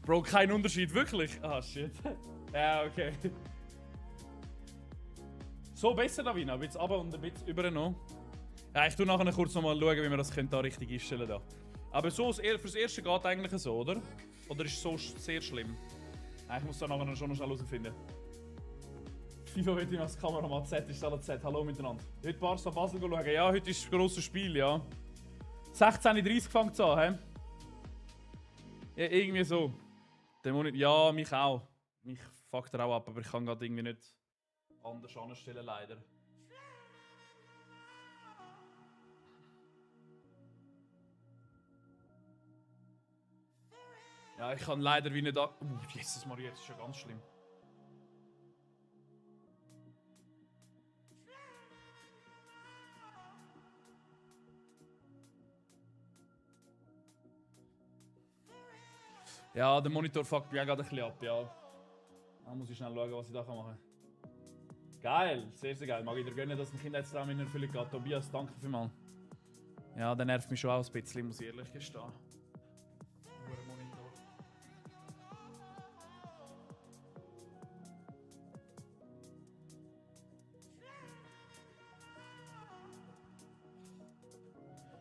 [SPEAKER 1] Bro, kein Unterschied, wirklich? Ah, shit. Ja, okay. So besser, Davina. Ein bisschen runter und ein bisschen über noch. Ja, ich tu nachher kurz noch mal schauen, wie wir das da richtig einstellen können. Aber so fürs Erste geht eigentlich so, oder? Oder ist es so sehr schlimm? Ja, ich muss da nachher schon noch schnell herausfinden. FIFA heute noch als Kameramann. Z ist alle Z. Hallo miteinander. Heute Barca Basel schauen. Ja, heute ist ein grosses Spiel, ja. 16:30 fängt es an, hä? Ja, irgendwie so. Ja, mich auch. Mich fuckt er auch ab, aber ich kann gerade irgendwie nicht anders anstellen, leider. Ja, ich kann leider wie nicht an... Jesus Maria, jetzt ist ja ganz schlimm. Ja, der Monitor fuckt mich auch gerade ein bisschen ab, ja. Da muss ich schnell schauen, was ich da machen kann. Geil, sehr, sehr geil. Mag ich dir gönnen, dass ein Kindheitstraum in Erfüllung geht. Tobias, danke vielmals. Ja, der nervt mich schon auch ein bisschen, muss ich ehrlich gestehen. Monitor.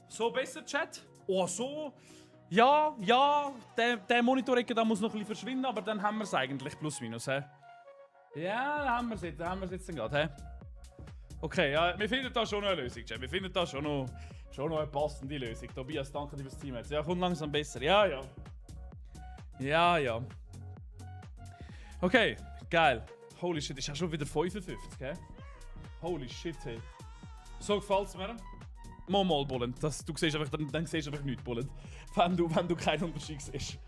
[SPEAKER 1] So besser, Chat? Oh, so... Ja, der Monitor-Ecke da muss noch ein bisschen verschwinden, aber dann haben wir es eigentlich, plus minus, hä? Ja, dann haben wir es jetzt gerade, hä? Okay, ja, wir finden da schon noch eine Lösung, Chat. Wir finden da schon noch eine passende Lösung. Tobias, danke dir fürs Team jetzt. Ja, kommt langsam besser. Ja. Okay, geil. Holy shit, ist ja schon wieder 55, hä? Holy shit, hey. So gefällt's mir. Mal Bullen. Du siehst einfach, dann siehst du einfach nichts, Bullen. Wenn du keinen Unterschied siehst.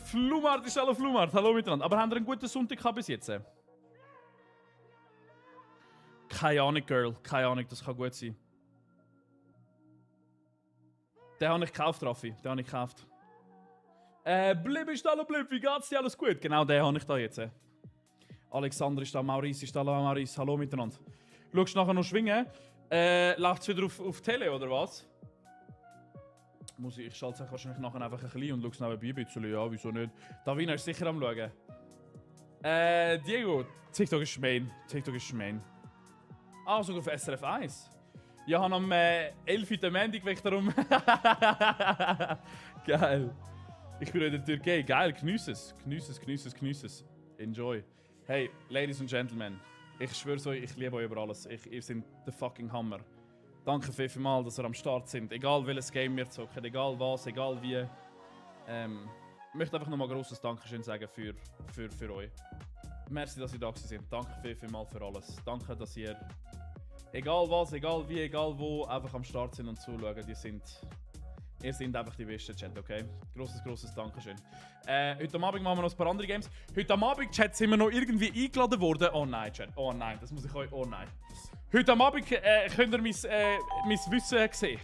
[SPEAKER 1] Flumart ist alle Flumart. Hallo miteinander. Aber haben wir einen guten Sonntag gehabt bis jetzt? Keine Ahnung, Girl. Keine Ahnung, das kann gut sein. Den habe ich gekauft, Raffi. Den habe ich gekauft. Blib ist da, Blib. Wie geht's dir? Alles gut? Genau, den habe ich da jetzt. Alexander ist da, Maurice ist da, Maurice. Hallo miteinander. Schaust du nachher noch schwingen? Läuft es wieder auf Tele, oder was? Ich schalte es wahrscheinlich nachher einfach ein bisschen und schaue es nebenbei ein bisschen. Ja, wieso nicht? Davina ist sicher am schauen. Diego, TikTok ist Main. Ah, sogar auf SRF 1. Ja, ich habe am 11. Uhr den Montag weg darum. Geil. Ich bin in der Türkei. Geil, geniess es. Enjoy. Hey, Ladies and Gentlemen. Ich schwöre euch, ich liebe euch über alles. Ihr seid der fucking Hammer. Danke vielmals, dass ihr am Start sind. Egal welches Game wir zocken, egal was, egal wie. Ich möchte einfach nochmal ein grosses Dankeschön sagen für euch. Merci, dass ihr da sind. Danke vielmals für alles. Danke, dass ihr, egal was, egal wie, egal wo, einfach am Start sind und zuschauen. Ihr seid einfach die besten, Chat, okay? Grosses Dankeschön. Heute Abend machen wir noch ein paar andere Games. Heute Abend, Chat, sind wir noch irgendwie eingeladen worden. Oh nein, Chat. Oh nein, das muss ich euch... Oh nein. Heute Abend könnt ihr mein Wissen sehen.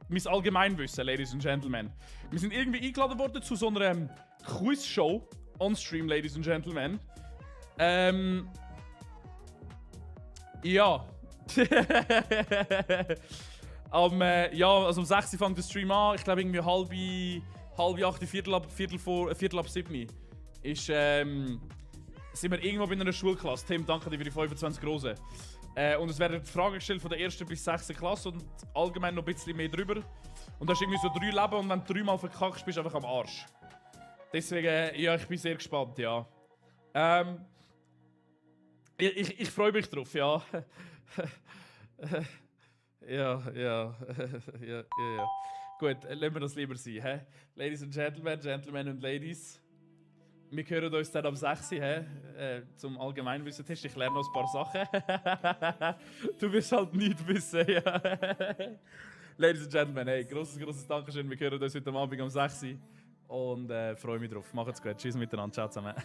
[SPEAKER 1] Mein Allgemeinwissen, Ladies and Gentlemen. Wir sind irgendwie eingeladen worden zu so einer Quiz-Show. On-Stream, Ladies and Gentlemen. Ja. Also um 6 Uhr fängt der Stream an. Ich glaube irgendwie halb 8, Viertel ab 7 ist sind wir irgendwo bei einer Schulklasse. Tim, danke dir für die 25 Rosen. Und es werden Fragen gestellt von der 1. bis 6. Klasse und allgemein noch ein bisschen mehr drüber. Und du hast irgendwie so 3 Leben und wenn du 3 Mal verkackst, bist du einfach am Arsch. Deswegen, ja, ich bin sehr gespannt, ja. Ich freue mich drauf, ja. Ja. Gut, lassen wir das lieber sein, hä? Ladies and Gentlemen und Ladies. Wir hören uns dann am 6. Zum Allgemeinwissen-Test. Ich lerne noch ein paar Sachen. Du wirst halt nicht wissen, ja. Ladies and Gentlemen, hey, grosses Dankeschön. Wir hören uns heute Abend am 6. Und freue mich drauf. Macht's gut. Tschüss miteinander. Ciao zusammen.